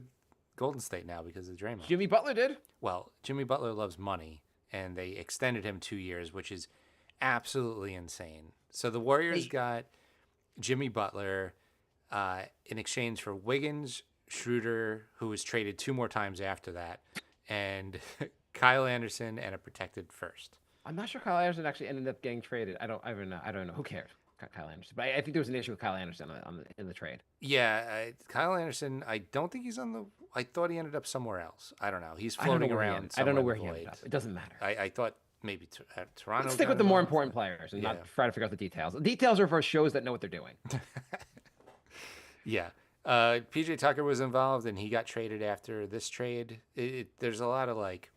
Speaker 3: Golden State now because of Draymond.
Speaker 4: Jimmy Butler did.
Speaker 3: Well, Jimmy Butler loves money, and they extended him 2 years, which is absolutely insane. So the Warriors got Jimmy Butler in exchange for Wiggins, Schroeder, who was traded 2 more times after that, and Kyle Anderson and a protected first.
Speaker 4: I'm not sure Kyle Anderson actually ended up getting traded. I don't know. Who cares? Kyle Anderson. But I think there was an issue with Kyle Anderson in the trade.
Speaker 3: Yeah, Kyle Anderson, I don't think he's on the... I thought he ended up somewhere else. I don't know. He's floating around.
Speaker 4: I don't know
Speaker 3: somewhere
Speaker 4: where
Speaker 3: in
Speaker 4: he
Speaker 3: the
Speaker 4: ended up.
Speaker 3: void.
Speaker 4: It doesn't matter.
Speaker 3: I thought maybe Toronto.
Speaker 4: Let's stick
Speaker 3: got
Speaker 4: with the more
Speaker 3: involved.
Speaker 4: important players and
Speaker 3: Yeah.
Speaker 4: not try to figure out the details. The details are for shows that know what they're doing.
Speaker 3: Yeah. PJ Tucker was involved, and he got traded after this trade. There's a lot of, like,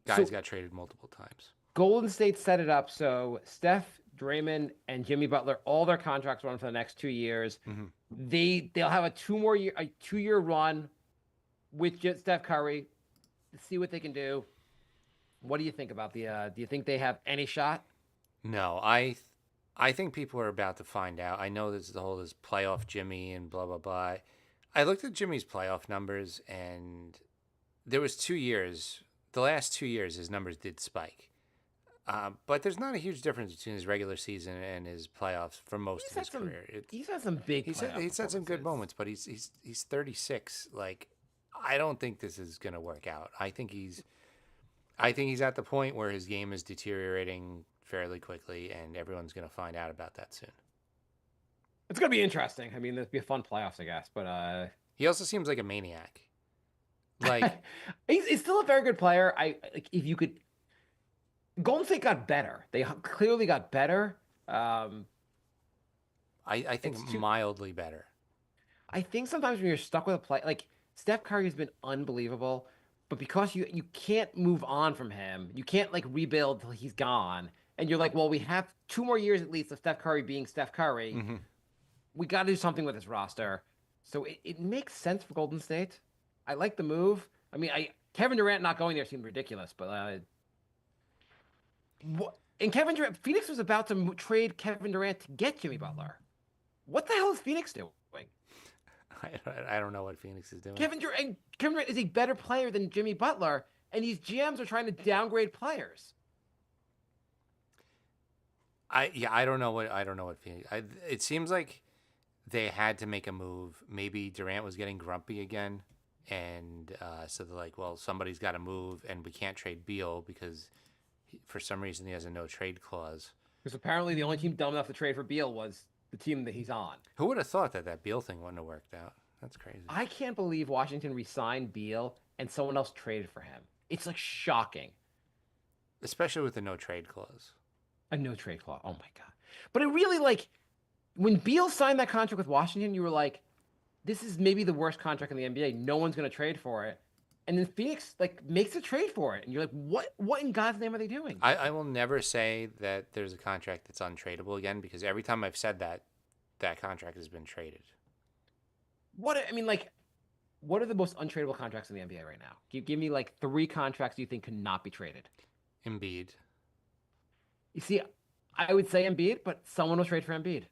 Speaker 3: guys got traded multiple times.
Speaker 4: Golden State set it up so Steph, Draymond, and Jimmy Butler, all their contracts run for the next 2 years.
Speaker 3: Mm-hmm.
Speaker 4: They'll have a 2-year run with just Steph Curry to see what they can do. What do you think about do you think they have any shot?
Speaker 3: No, I think people are about to find out. I know there's this playoff Jimmy and blah, blah, blah. I looked at Jimmy's playoff numbers, and there was 2 years. The last 2 years, his numbers did spike. But there's not a huge difference between his regular season and his playoffs for most of his career.
Speaker 4: He's had some big.
Speaker 3: He's had some good moments, but he's 36. Like, I don't think this is gonna work out. I think he's at the point where his game is deteriorating fairly quickly, and everyone's gonna find out about that soon.
Speaker 4: It's gonna be interesting. I mean, there'll be a fun playoffs, I guess. But
Speaker 3: He also seems like a maniac. Like,
Speaker 4: he's still a very good player. If you could. Golden State got better. They clearly got better.
Speaker 3: I think mildly better.
Speaker 4: I think sometimes when you're stuck with a play, like Steph Curry has been unbelievable, but because you can't move on from him, you can't like rebuild till he's gone, and you're like, well, we have 2 more years at least of Steph Curry being Steph Curry.
Speaker 3: Mm-hmm.
Speaker 4: We got to do something with this roster. So it makes sense for Golden State. I like the move. I mean, Kevin Durant not going there seemed ridiculous, but and Kevin Durant, Phoenix was about to trade Kevin Durant to get Jimmy Butler. What the hell is Phoenix doing?
Speaker 3: I don't know what Phoenix is doing.
Speaker 4: Kevin Durant is a better player than Jimmy Butler, and these GMs are trying to downgrade players.
Speaker 3: I don't know what Phoenix. It seems like they had to make a move. Maybe Durant was getting grumpy again, and so they're like, well, somebody's got to move, and we can't trade Beal because for some reason he has a no trade clause.
Speaker 4: Because apparently the only team dumb enough to trade for Beal was the team that he's on.
Speaker 3: Who would have thought that Beal thing wouldn't have worked out? That's crazy.
Speaker 4: I can't believe Washington re-signed Beal and someone else traded for him. It's like shocking.
Speaker 3: Especially with the no trade clause.
Speaker 4: A no trade clause. Oh my God. But it really when Beal signed that contract with Washington, you were like, this is maybe the worst contract in the NBA. No one's going to trade for it. And then Phoenix like makes a trade for it, and you're like, what in God's name are they doing?
Speaker 3: I will never say that there's a contract that's untradeable again because every time I've said that, that contract has been traded.
Speaker 4: What I mean, like, what are the most untradeable contracts in the NBA right now? Give me like 3 contracts you think could not be traded.
Speaker 3: Embiid.
Speaker 4: You see, I would say Embiid, but someone will trade for Embiid.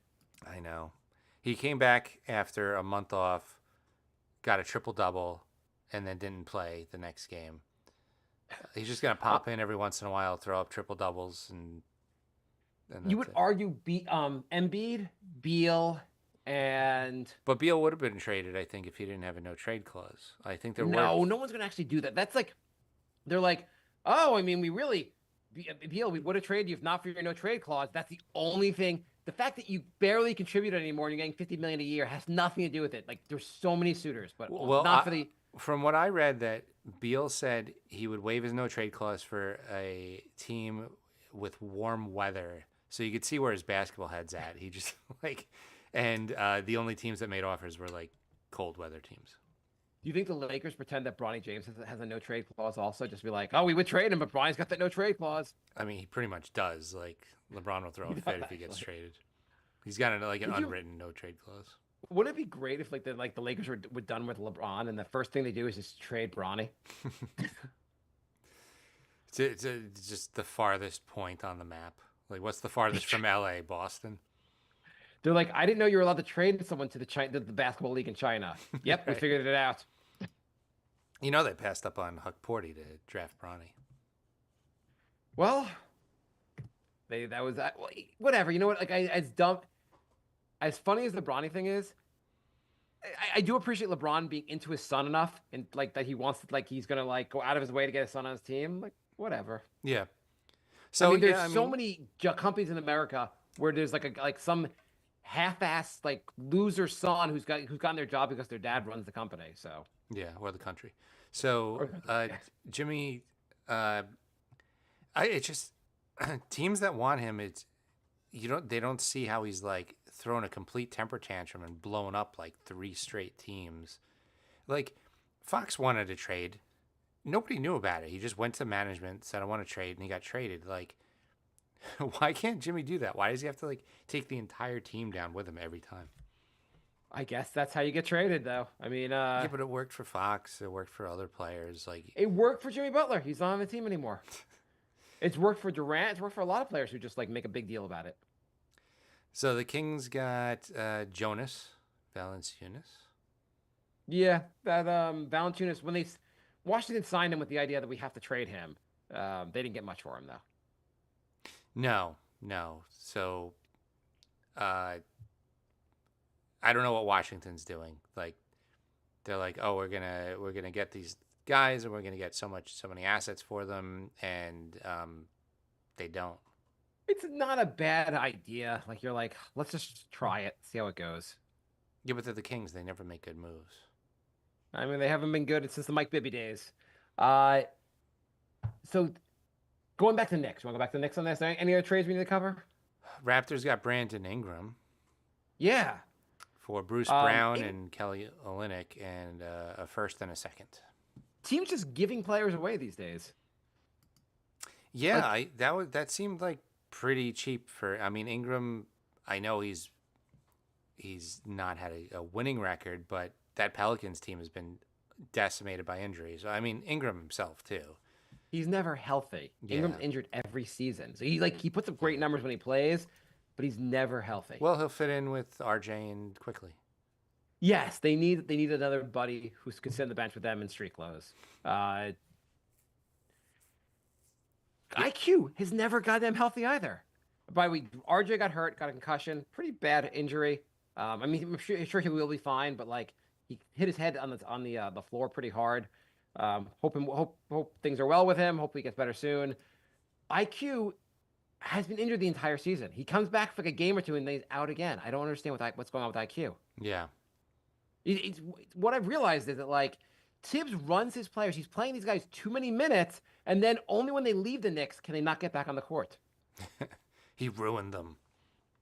Speaker 3: I know. He came back after a month off, got a triple double, and then didn't play the next game. He's just gonna pop in every once in a while, throw up triple doubles, and
Speaker 4: You
Speaker 3: that's
Speaker 4: would
Speaker 3: it.
Speaker 4: argue Embiid, Beal, and
Speaker 3: But Beal would have been traded, I think, if he didn't have a no trade clause. I think there
Speaker 4: no,
Speaker 3: were.
Speaker 4: no one's gonna actually do that. That's like they're like, oh, I mean, we really Beal, we would have traded you if not for your no trade clause. That's the only thing. The fact that you barely contribute anymore and you're getting 50 million a year has nothing to do with it. Like there's so many suitors, but
Speaker 3: Well,
Speaker 4: not for the.
Speaker 3: from what I read, that Beal said he would waive his no trade clause for a team with warm weather, so you could see where his basketball head's at. He just like, and the only teams that made offers were like cold weather teams.
Speaker 4: Do you think the Lakers pretend that Bronny James has a no trade clause also? Just be like, oh, we would trade him, but Bronny's got that no trade clause.
Speaker 3: I mean, he pretty much does. Like LeBron will throw a
Speaker 4: He
Speaker 3: fit
Speaker 4: does,
Speaker 3: if he gets
Speaker 4: actually.
Speaker 3: traded. He's got an
Speaker 4: Would you-
Speaker 3: unwritten no trade clause.
Speaker 4: Wouldn't it be great if the Lakers were done with LeBron and the first thing they do is just trade Bronny?
Speaker 3: It's just the farthest point on the map. Like, what's the farthest from LA? Boston?
Speaker 4: They're like, I didn't know you were allowed to trade someone to the basketball league in China. Yep, we
Speaker 3: Right.
Speaker 4: figured it out.
Speaker 3: You know they passed up on Huck Porty to draft Bronny.
Speaker 4: Well, that was that. Whatever. You know what? Like, as dumb, as funny as the Bronny thing is, I do appreciate LeBron being into his son enough and like that he wants to like he's gonna like go out of his way to get his son on his team. Like, whatever.
Speaker 3: Yeah. So
Speaker 4: I mean, there's
Speaker 3: yeah,
Speaker 4: so many companies in America where there's like some half-ass like loser son who's gotten their job because their dad runs the company. So
Speaker 3: yeah, or the country. So
Speaker 4: Or the country, yeah.
Speaker 3: Jimmy, it's just teams that want him. They don't see how he's like throwing a complete temper tantrum and blowing up like 3 straight teams. Like Fox wanted to trade. Nobody knew about it. He just went to management, said I want to trade, and he got traded. Like, why can't Jimmy do that? Why does he have to like take the entire team down with him every time?
Speaker 4: I guess that's how you get traded, though. I mean,
Speaker 3: Yeah, but it worked for Fox. It worked for other players. Like,
Speaker 4: it worked for Jimmy Butler. He's not on the team anymore. It's worked for Durant. It's worked for a lot of players who just like make a big deal about it.
Speaker 3: so the Kings got Jonas Valanciunas.
Speaker 4: Yeah, that Valanciunas when Washington signed him with the idea that we have to trade him. They didn't get much for him though.
Speaker 3: No. So, I don't know what Washington's doing. Like, they're like, oh, we're gonna get these guys, and we're gonna get so many assets for them, and they don't.
Speaker 4: It's not a bad idea. Like you're like, let's just try it, see how it goes.
Speaker 3: Yeah, but they're the Kings. They never make good moves.
Speaker 4: I mean, they haven't been good since the Mike Bibby days. So going back to the Knicks, want to go back to the Knicks on this? Any other trades we need to cover?
Speaker 3: Raptors got Brandon Ingram
Speaker 4: Yeah.
Speaker 3: for Bruce
Speaker 4: Um,
Speaker 3: Brown
Speaker 4: In-
Speaker 3: and Kelly Olynyk and a first and a second.
Speaker 4: Teams just giving players away these days.
Speaker 3: Yeah, that seemed like pretty cheap for. I mean, Ingram. I know he's not had a winning record, but that Pelicans team has been decimated by injuries. I mean, Ingram himself too.
Speaker 4: He's never healthy. Ingram's
Speaker 3: Yeah.
Speaker 4: injured every season. So he puts up great numbers when he plays, but he's never healthy.
Speaker 3: Well, he'll fit in with RJ and quickly.
Speaker 4: Yes, they need another buddy who could sit on the bench with them in street clothes. IQ has never got them healthy either. By the way, RJ got hurt, got a concussion, pretty bad injury. I mean, I'm sure he will be fine, but like he hit his head on the floor pretty hard. Hope things are well with him. Hope he gets better soon. IQ has been injured the entire season. He comes back for like a game or two and then he's out again. I don't understand what's going on with IQ.
Speaker 3: Yeah.
Speaker 4: What I've realized is that like Tibbs runs his players. He's playing these guys too many minutes, and then only when they leave the Knicks can they not get back on the court.
Speaker 3: He ruined them.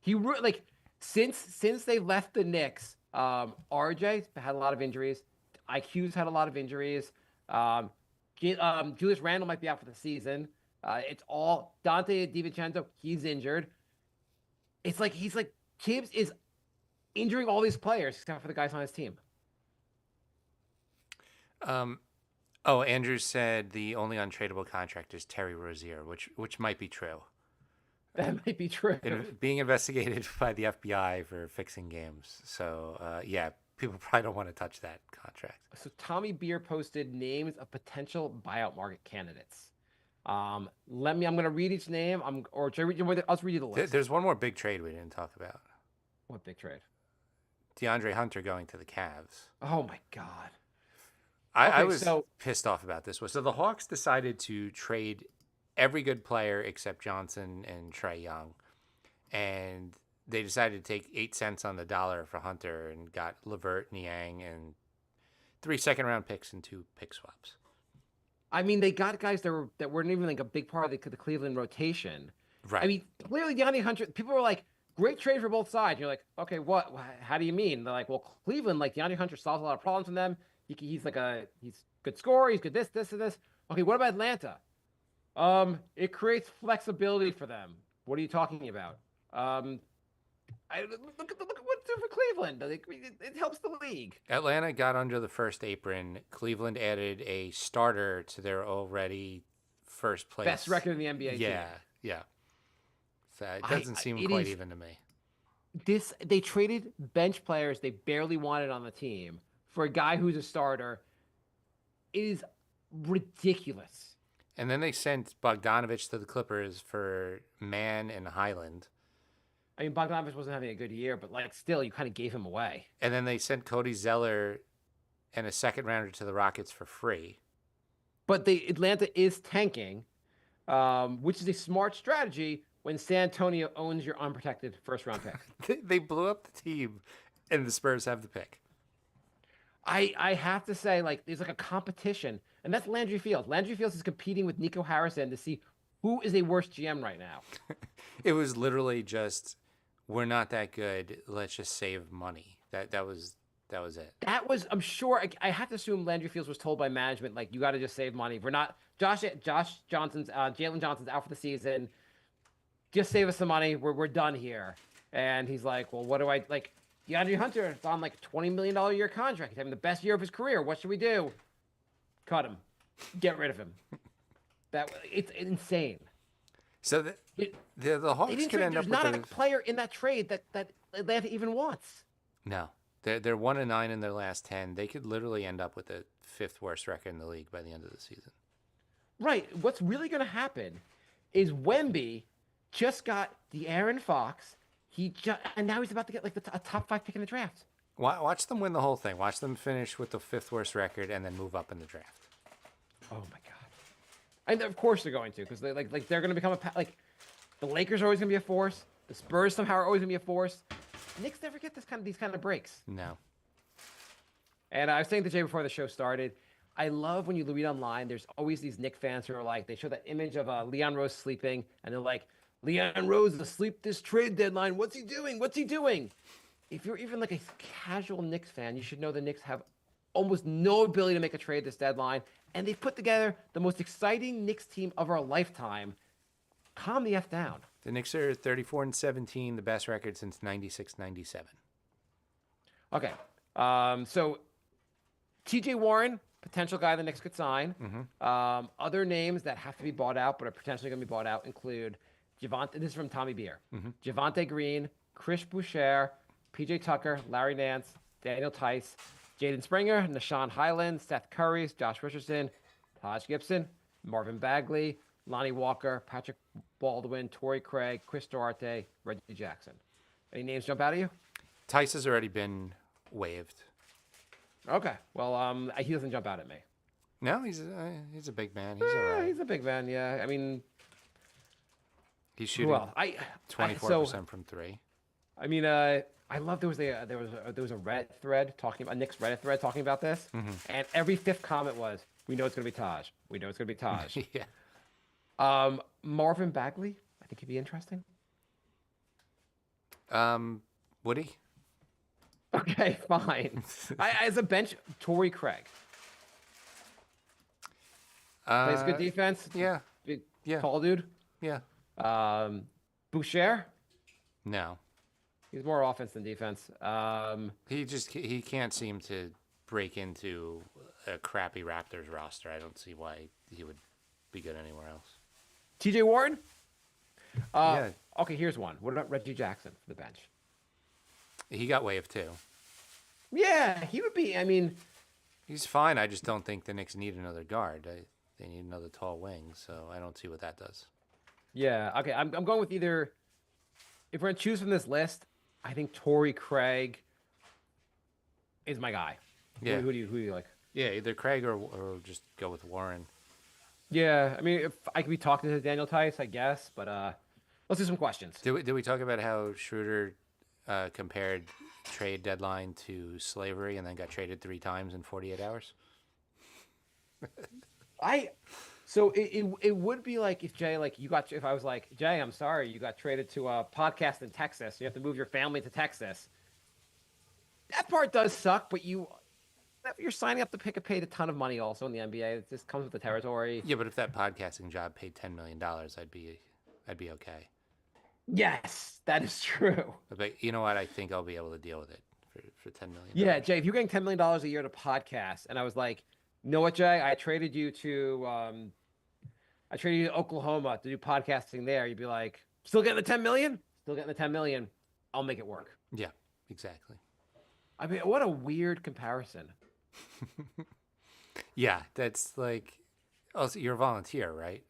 Speaker 4: Like Since they left the Knicks, RJ had a lot of injuries. IQ's had a lot of injuries. Um, Julius Randle might be out for the season. It's all Dante DiVincenzo. He's injured. It's like Tibbs is injuring all these players except for the guys on his team.
Speaker 3: Oh, Andrew said the only untradeable contract is Terry Rozier, which might be true.
Speaker 4: That might be true.
Speaker 3: Being investigated by the FBI for fixing games. So, yeah, people probably don't want to touch that contract.
Speaker 4: So Tommy Beer posted names of potential buyout market candidates. I'm going to read each name. I'll read you the list.
Speaker 3: There's one more big trade we didn't talk about.
Speaker 4: What big trade?
Speaker 3: DeAndre Hunter going to the Cavs.
Speaker 4: Oh my God.
Speaker 3: I was pissed off about this. So the Hawks decided to trade every good player except Johnson and Trae Young. And they decided to take 8 cents on the dollar for Hunter and got LeVert, Niang, and 3 second-round picks and 2 pick swaps.
Speaker 4: I mean, they got guys that weren't even like a big part of the Cleveland rotation.
Speaker 3: Right.
Speaker 4: I mean, clearly DeAndre Hunter, people were like, great trade for both sides. You're like, okay, what? How do you mean? They're like, well, Cleveland, like DeAndre Hunter solves a lot of problems for them. He's good scorer. He's good this, and this. Okay, what about Atlanta? It creates flexibility for them. What are you talking about? Look at what's doing for Cleveland. It helps the league.
Speaker 3: Atlanta got under the first apron. Cleveland added a starter to their already first place.
Speaker 4: Best record in the NBA.
Speaker 3: Yeah,
Speaker 4: team.
Speaker 3: yeah. So it doesn't seem quite even to me.
Speaker 4: They traded bench players they barely wanted on the team for a guy who's a starter. It is ridiculous.
Speaker 3: And then they sent Bogdanovich to the Clippers for Mann and Highland.
Speaker 4: I mean, Bogdanovich wasn't having a good year, but like still, you kind of gave him away.
Speaker 3: And then they sent Cody Zeller and a second rounder to the Rockets for free.
Speaker 4: But Atlanta is tanking, which is a smart strategy when San Antonio owns your unprotected first round pick.
Speaker 3: They blew up the team, and the Spurs have the pick.
Speaker 4: I have to say, like, there's like a competition, and that's Landry Fields. Landry Fields is competing with Nico Harrison to see who is a worse GM right now.
Speaker 3: It was literally just, we're not that good. Let's just save money. That was it.
Speaker 4: That was, I'm sure, I have to assume Landry Fields was told by management, like, you got to just save money. We're not, Jalen Johnson's out for the season. Just save us some money. We're done here. And he's like, well, what do I, like, DeAndre Hunter is on like $20 million a year contract. He's having the best year of his career. What should we do? Cut him. Get rid of him. It's insane.
Speaker 3: So the Hawks could end up with
Speaker 4: there's not a player in that trade that Atlanta even wants.
Speaker 3: No. They're 1-9 in their last 10. They could literally end up with the 5th worst record in the league by the end of the season.
Speaker 4: Right. What's really going to happen is Wemby just got De'Aaron Fox. And now he's about to get like a top 5 pick in the draft.
Speaker 3: Watch them win the whole thing. Watch them finish with the 5th worst record and then move up in the draft.
Speaker 4: Oh my God! And of course they're going to, because they're going to become the Lakers are always going to be a force. The Spurs somehow are always going to be a force. Knicks never get these kind of breaks.
Speaker 3: No.
Speaker 4: And I was saying to Jay before the show started, I love when you read online. There's always these Knicks fans who are like, they show that image of Leon Rose sleeping, and they're like, Leon Rose is asleep this trade deadline. What's he doing? What's he doing? If you're even like a casual Knicks fan, you should know the Knicks have almost no ability to make a trade this deadline, and they've put together the most exciting Knicks team of our lifetime. Calm the F down.
Speaker 3: The Knicks are 34-17, the best record since 96-97.
Speaker 4: Okay. So TJ Warren, potential guy the Knicks could sign.
Speaker 3: Mm-hmm.
Speaker 4: Other names that have to be bought out but are potentially going to be bought out include Javonte. This is from Tommy Beer.
Speaker 3: Mm-hmm.
Speaker 4: Javonte Green, Chris Boucher, PJ Tucker, Larry Nance, Daniel Tice, Jaden Springer, Nashawn Highland, Seth Curry, Josh Richardson, Taj Gibson, Marvin Bagley, Lonnie Walker, Patrick Baldwin, Torrey Craig, Chris Duarte, Reggie Jackson. Any names jump out at you?
Speaker 3: Tice has already been waived.
Speaker 4: Okay. Well, he doesn't jump out at me.
Speaker 3: No, he's a big man. He's all right.
Speaker 4: He's a big man. Yeah. I mean,
Speaker 3: he's shooting 24% from 3.
Speaker 4: I mean, I love there was a Reddit thread a Knicks Reddit thread talking about this, and every 5th comment was, "We know it's going to be Taj. We know it's going to be Taj."
Speaker 3: Yeah.
Speaker 4: Marvin Bagley, I think he'd be interesting.
Speaker 3: Would he?
Speaker 4: Okay, fine. As a bench, Torrey Craig plays good defense.
Speaker 3: Yeah.
Speaker 4: Big,
Speaker 3: Yeah.
Speaker 4: tall dude.
Speaker 3: Yeah.
Speaker 4: Boucher.
Speaker 3: No.
Speaker 4: He's more offense than defense.
Speaker 3: He can't seem to break into a crappy Raptors roster. I don't see why he would be good anywhere else.
Speaker 4: T.J. Warren.
Speaker 3: Yeah.
Speaker 4: Okay, here's one. What about Reggie Jackson for the bench?
Speaker 3: He got waived too.
Speaker 4: Yeah, he would be. I mean,
Speaker 3: He's fine. I just don't think the Knicks need another guard. They need another tall wing, so I don't see what that does.
Speaker 4: yeah. Okay, I'm going with either. If we're gonna choose from this list, I think Torrey Craig is my guy.
Speaker 3: Yeah.
Speaker 4: Who do you like?
Speaker 3: Yeah, either Craig or just go with Warren.
Speaker 4: Yeah, I mean, if I could be talking to Daniel Tice, I guess, but let's do some questions.
Speaker 3: Did we talk about how Schroeder compared trade deadline to slavery and then got traded 3 times in 48 hours?
Speaker 4: So it would be like if Jay, like if I was like, Jay, I'm sorry, you got traded to a podcast in Texas. You have to move your family to Texas. That part does suck, but you're signing up to pick a paid a ton of money also in the NBA. It just comes with the territory.
Speaker 3: Yeah, but if that podcasting job paid $10 million, I'd be okay.
Speaker 4: Yes, that is true.
Speaker 3: But you know what? I think I'll be able to deal with it for $10 million.
Speaker 4: Yeah, Jay, if you're getting $10 million a year to podcast, and I was like, you know what, Jay, I traded you to Oklahoma to do podcasting there. You'd be like, still getting the 10 million? Still getting the 10 million. I'll make it work.
Speaker 3: Yeah, exactly.
Speaker 4: I mean, what a weird comparison.
Speaker 3: Yeah, that's like, also you're a volunteer, right?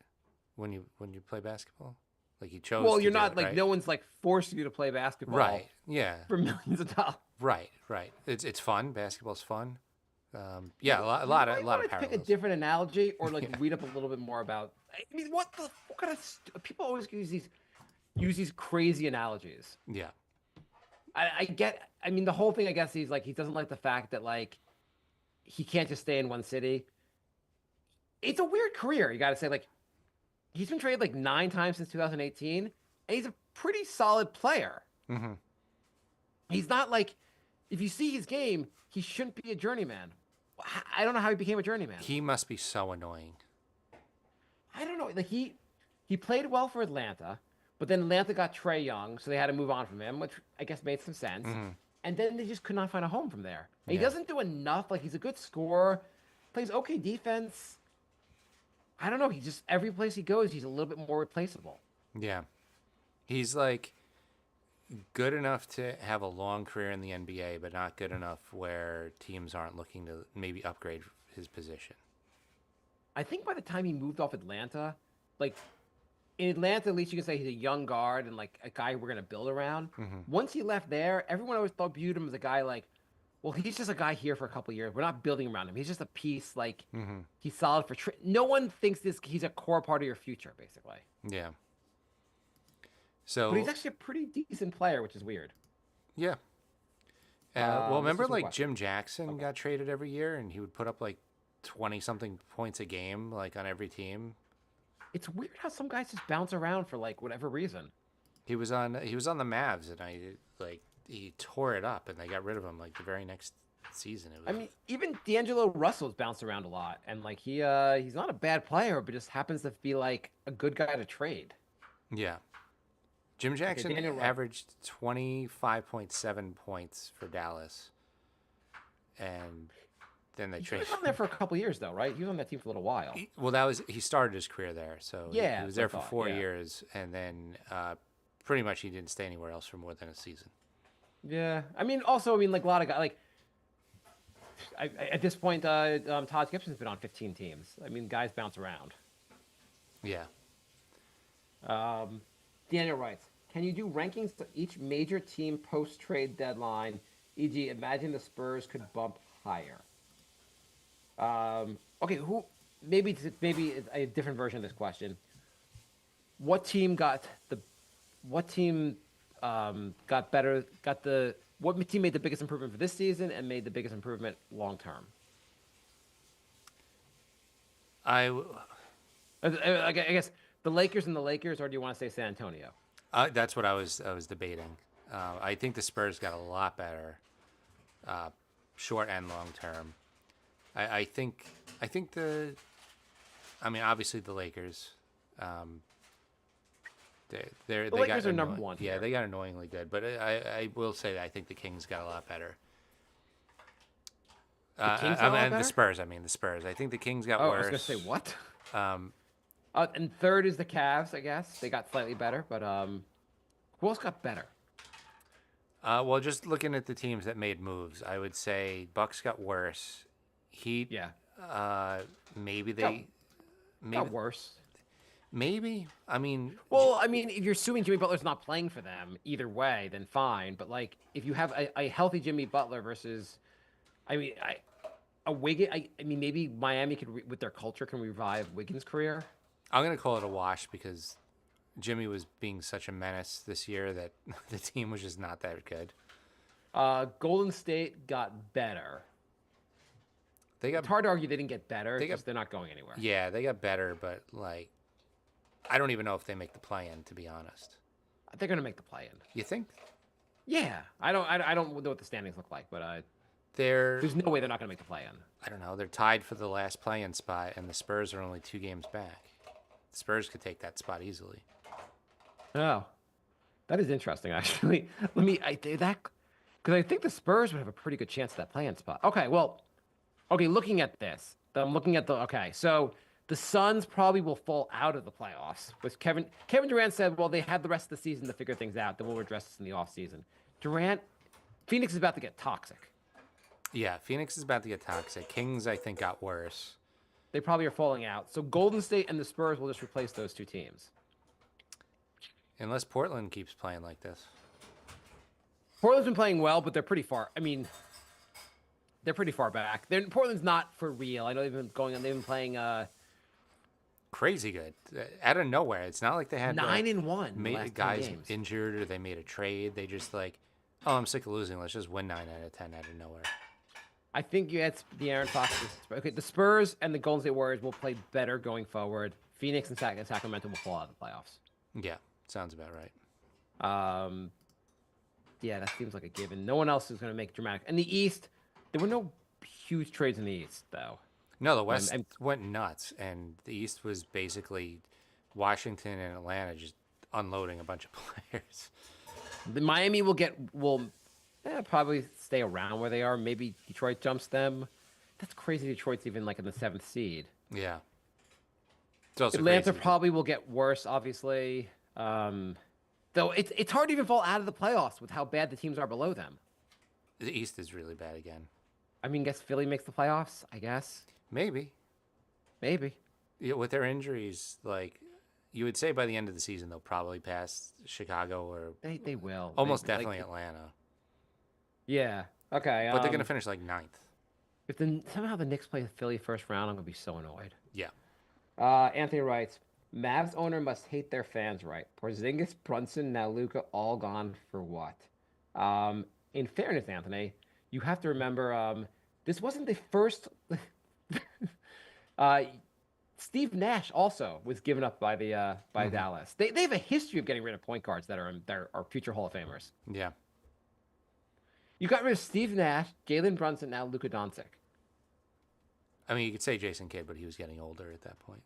Speaker 3: When you play basketball, like you chose.
Speaker 4: Well,
Speaker 3: to
Speaker 4: you're
Speaker 3: do
Speaker 4: not
Speaker 3: it,
Speaker 4: like
Speaker 3: right?
Speaker 4: no one's like forcing you to play basketball,
Speaker 3: Right. Yeah.
Speaker 4: For millions of dollars.
Speaker 3: Right. It's fun. Basketball's fun. Yeah, a lot of
Speaker 4: Pick a
Speaker 3: parallels.
Speaker 4: different analogy, or like read up a little bit more about. I mean, what kind of people always use these crazy analogies.
Speaker 3: Yeah.
Speaker 4: I get. I mean, the whole thing. I guess he's like he doesn't like the fact that like he can't just stay in one city. It's a weird career. You got to say like he's been traded like 9 times since 2018, and he's a pretty solid player.
Speaker 3: Mm-hmm.
Speaker 4: He's not like if you see his game, he shouldn't be a journeyman. I don't know how he became a journeyman.
Speaker 3: He must be so annoying.
Speaker 4: I don't know. Like he played well for Atlanta, but then Atlanta got Trae Young, so they had to move on from him, which I guess made some sense.
Speaker 3: Mm-hmm.
Speaker 4: And then they just could not find a home from there. And
Speaker 3: Yeah.
Speaker 4: he doesn't do enough. Like he's a good scorer, plays okay defense. I don't know. He just every place he goes, he's a little bit more replaceable.
Speaker 3: Yeah. He's like good enough to have a long career in the NBA, but not good enough where teams aren't looking to maybe upgrade his position.
Speaker 4: I think by the time he moved off Atlanta, like in Atlanta, at least you can say he's a young guard and like a guy we're gonna build around. Once he left there, everyone always viewed him as a guy like, well, he's just a guy here for a couple years. We're not building around him. He's just a piece. Like he's solid for. No one thinks he's a core part of your future, basically.
Speaker 3: Yeah. So.
Speaker 4: But he's actually a pretty decent player, which is weird.
Speaker 3: Yeah. Well, remember
Speaker 4: some
Speaker 3: like
Speaker 4: questions.
Speaker 3: Jim Jackson got traded every year, and he would put up like 20 something points a game, like on every team.
Speaker 4: It's weird how some guys just bounce around for like whatever reason.
Speaker 3: He was on the Mavs, and he tore it up, and they got rid of him like the very next season. It was,
Speaker 4: I mean, even D'Angelo Russell's bounced around a lot, and like he's not a bad player, but just happens to be like a good guy to trade.
Speaker 3: yeah. Jim Jackson
Speaker 4: Daniel Ru-
Speaker 3: averaged 25.7 points for Dallas, and then they
Speaker 4: He
Speaker 3: traded.
Speaker 4: was on there for a couple years, though, right? He was on that team for a little while.
Speaker 3: Well, he started his career there, so
Speaker 4: Yeah,
Speaker 3: he was
Speaker 4: that's
Speaker 3: there
Speaker 4: what I
Speaker 3: for 4
Speaker 4: thought, yeah.
Speaker 3: years, and then pretty much he didn't stay anywhere else for more than a season.
Speaker 4: Yeah, I mean, also, like a lot of guys, like at this point, Todd Gibson's been on 15 teams. I mean, guys bounce around.
Speaker 3: Yeah.
Speaker 4: Daniel writes, can you do rankings to each major team post-trade deadline? E.g., imagine the Spurs could bump higher. Okay, maybe it's a different version of this question. What team got better? What team made the biggest improvement for this season and made the biggest improvement long term? I guess the Lakers and the Lakers, or do you want to say San Antonio?
Speaker 3: That's what I was debating. I think the Spurs got a lot better, short and long term. I think the. I mean, obviously the Lakers. They
Speaker 4: Lakers
Speaker 3: got
Speaker 4: are number one
Speaker 3: Yeah,
Speaker 4: here.
Speaker 3: they got annoyingly good, but I will say that I think the Kings got a lot better.
Speaker 4: The Kings got a lot
Speaker 3: and the
Speaker 4: better?
Speaker 3: Spurs. I mean, the Spurs. I think the Kings got
Speaker 4: Oh,
Speaker 3: worse.
Speaker 4: I was gonna say what?
Speaker 3: Um,
Speaker 4: And third is the Cavs, I guess. They got slightly better, but who else got better?
Speaker 3: well, just looking at the teams that made moves, I would say Bucks got worse. Heat.
Speaker 4: Yeah,
Speaker 3: Maybe
Speaker 4: got,
Speaker 3: they.
Speaker 4: got worse.
Speaker 3: Maybe. I mean,
Speaker 4: Well, I mean, if you're assuming Jimmy Butler's not playing for them either way, then fine. But like, if you have a healthy Jimmy Butler versus, I mean, a Wiggins, I mean, maybe Miami could, with their culture, can revive Wiggins' career.
Speaker 3: I'm gonna call it a wash because Jimmy was being such a menace this year that the team was just not that good.
Speaker 4: Golden State got better.
Speaker 3: They got
Speaker 4: It's hard to argue they didn't get better.
Speaker 3: They
Speaker 4: It's
Speaker 3: got-
Speaker 4: just they're not going anywhere.
Speaker 3: Yeah, they got better, but like, I don't even know if they make the play-in, to be honest.
Speaker 4: They're gonna make the play-in.
Speaker 3: You think?
Speaker 4: Yeah, I don't know what the standings look like, but
Speaker 3: They're,
Speaker 4: there's no way they're not gonna make the play-in.
Speaker 3: I don't know, they're tied for the last play-in spot, and the Spurs are only 2 games back. The Spurs could take that spot easily.
Speaker 4: Oh, that is interesting, actually. Because I think the Spurs would have a pretty good chance at that play-in spot. Okay, looking at this, so the Suns probably will fall out of the playoffs. With Kevin Durant said, well, they had the rest of the season to figure things out. Then we'll address this in the offseason. Phoenix is about to get toxic.
Speaker 3: Yeah, Phoenix is about to get toxic. Kings, I think, got worse.
Speaker 4: They probably are falling out. So Golden State and the Spurs will just replace those two teams.
Speaker 3: Unless Portland keeps playing like this.
Speaker 4: Portland's been playing well, but they're pretty far. I mean, they're pretty far back. Portland's not for real. I know they've been going on. They've been playing
Speaker 3: Crazy good. Out of nowhere. It's not like they had
Speaker 4: 9-1 in the last 10
Speaker 3: guys
Speaker 4: games.
Speaker 3: injured or they made a trade. They just like, oh, I'm sick of losing. Let's just win 9 out of 10 out of nowhere.
Speaker 4: I think you had the Aaron Fox. Okay, the Spurs and the Golden State Warriors will play better going forward. Phoenix and Sacramento will fall out of the playoffs.
Speaker 3: Yeah, sounds about right.
Speaker 4: Yeah, that seems like a given. No one else is going to make dramatic. In the East, there were no huge trades in the East, though.
Speaker 3: No, the West went nuts, and the East was basically Washington and Atlanta just unloading a bunch of players.
Speaker 4: The Miami will probably stay around where they are. Maybe Detroit jumps them. That's crazy. Detroit's even like in the 7th seed.
Speaker 3: Yeah. It's also
Speaker 4: Atlanta
Speaker 3: crazy.
Speaker 4: probably will get worse, obviously. Though it's hard to even fall out of the playoffs with how bad the teams are below them.
Speaker 3: The East is really bad again.
Speaker 4: I mean, guess Philly makes the playoffs, I guess.
Speaker 3: Maybe.
Speaker 4: Maybe.
Speaker 3: Yeah, with their injuries, like, you would say by the end of the season they'll probably pass Chicago or
Speaker 4: They will.
Speaker 3: almost
Speaker 4: They-
Speaker 3: definitely
Speaker 4: like,
Speaker 3: Atlanta.
Speaker 4: Yeah. Okay.
Speaker 3: But they're going to finish like 9th.
Speaker 4: If somehow the Knicks play Philly first round, I'm gonna be so annoyed.
Speaker 3: Yeah.
Speaker 4: Anthony writes, Mavs owner must hate their fans, right? Porzingis, Brunson, now Luka, all gone for what? In fairness, Anthony, you have to remember, this wasn't the first. Steve Nash also was given up by the Dallas. They have a history of getting rid of point guards that are future Hall of Famers.
Speaker 3: Yeah.
Speaker 4: You got rid of Steve Nash, Jalen Brunson, now Luka Doncic.
Speaker 3: I mean, you could say Jason Kidd, but he was getting older at that point.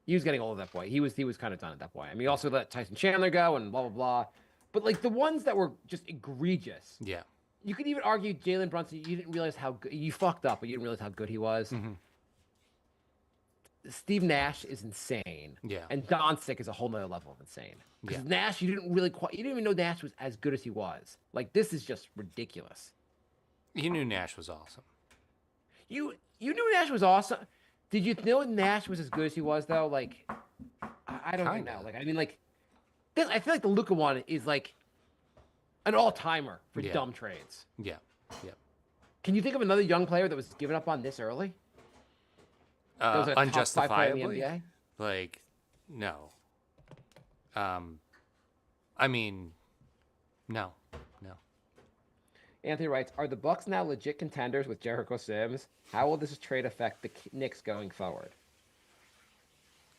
Speaker 4: He was getting old at that point. He was kind of done at that point. I mean, he also let Tyson Chandler go and blah blah blah. But like the ones that were just egregious,
Speaker 3: Yeah.
Speaker 4: you could even argue Jalen Brunson. You didn't realize how good you fucked up, but you didn't realize how good he was. Steve Nash is insane.
Speaker 3: Yeah.
Speaker 4: And Doncic is a whole nother level of insane. Because
Speaker 3: Yeah.
Speaker 4: Nash, you didn't even know Nash was as good as he was. Like this is just ridiculous.
Speaker 3: You knew Nash was awesome.
Speaker 4: You knew Nash was awesome. Did you know Nash was as good as he was though? Like, I don't even
Speaker 3: Kinda.
Speaker 4: know. Like, I mean, like, this, I feel like the Luka one is like an all timer for
Speaker 3: Yeah.
Speaker 4: dumb trades.
Speaker 3: Yeah. Yeah.
Speaker 4: Can you think of another young player that was given up on this early? That was a top 5 player in the
Speaker 3: Unjustifiably.
Speaker 4: NBA?
Speaker 3: Like, no. I mean, no.
Speaker 4: Anthony writes, "Are the Bucks now legit contenders with Jericho Sims? How will this trade affect the Knicks going forward?"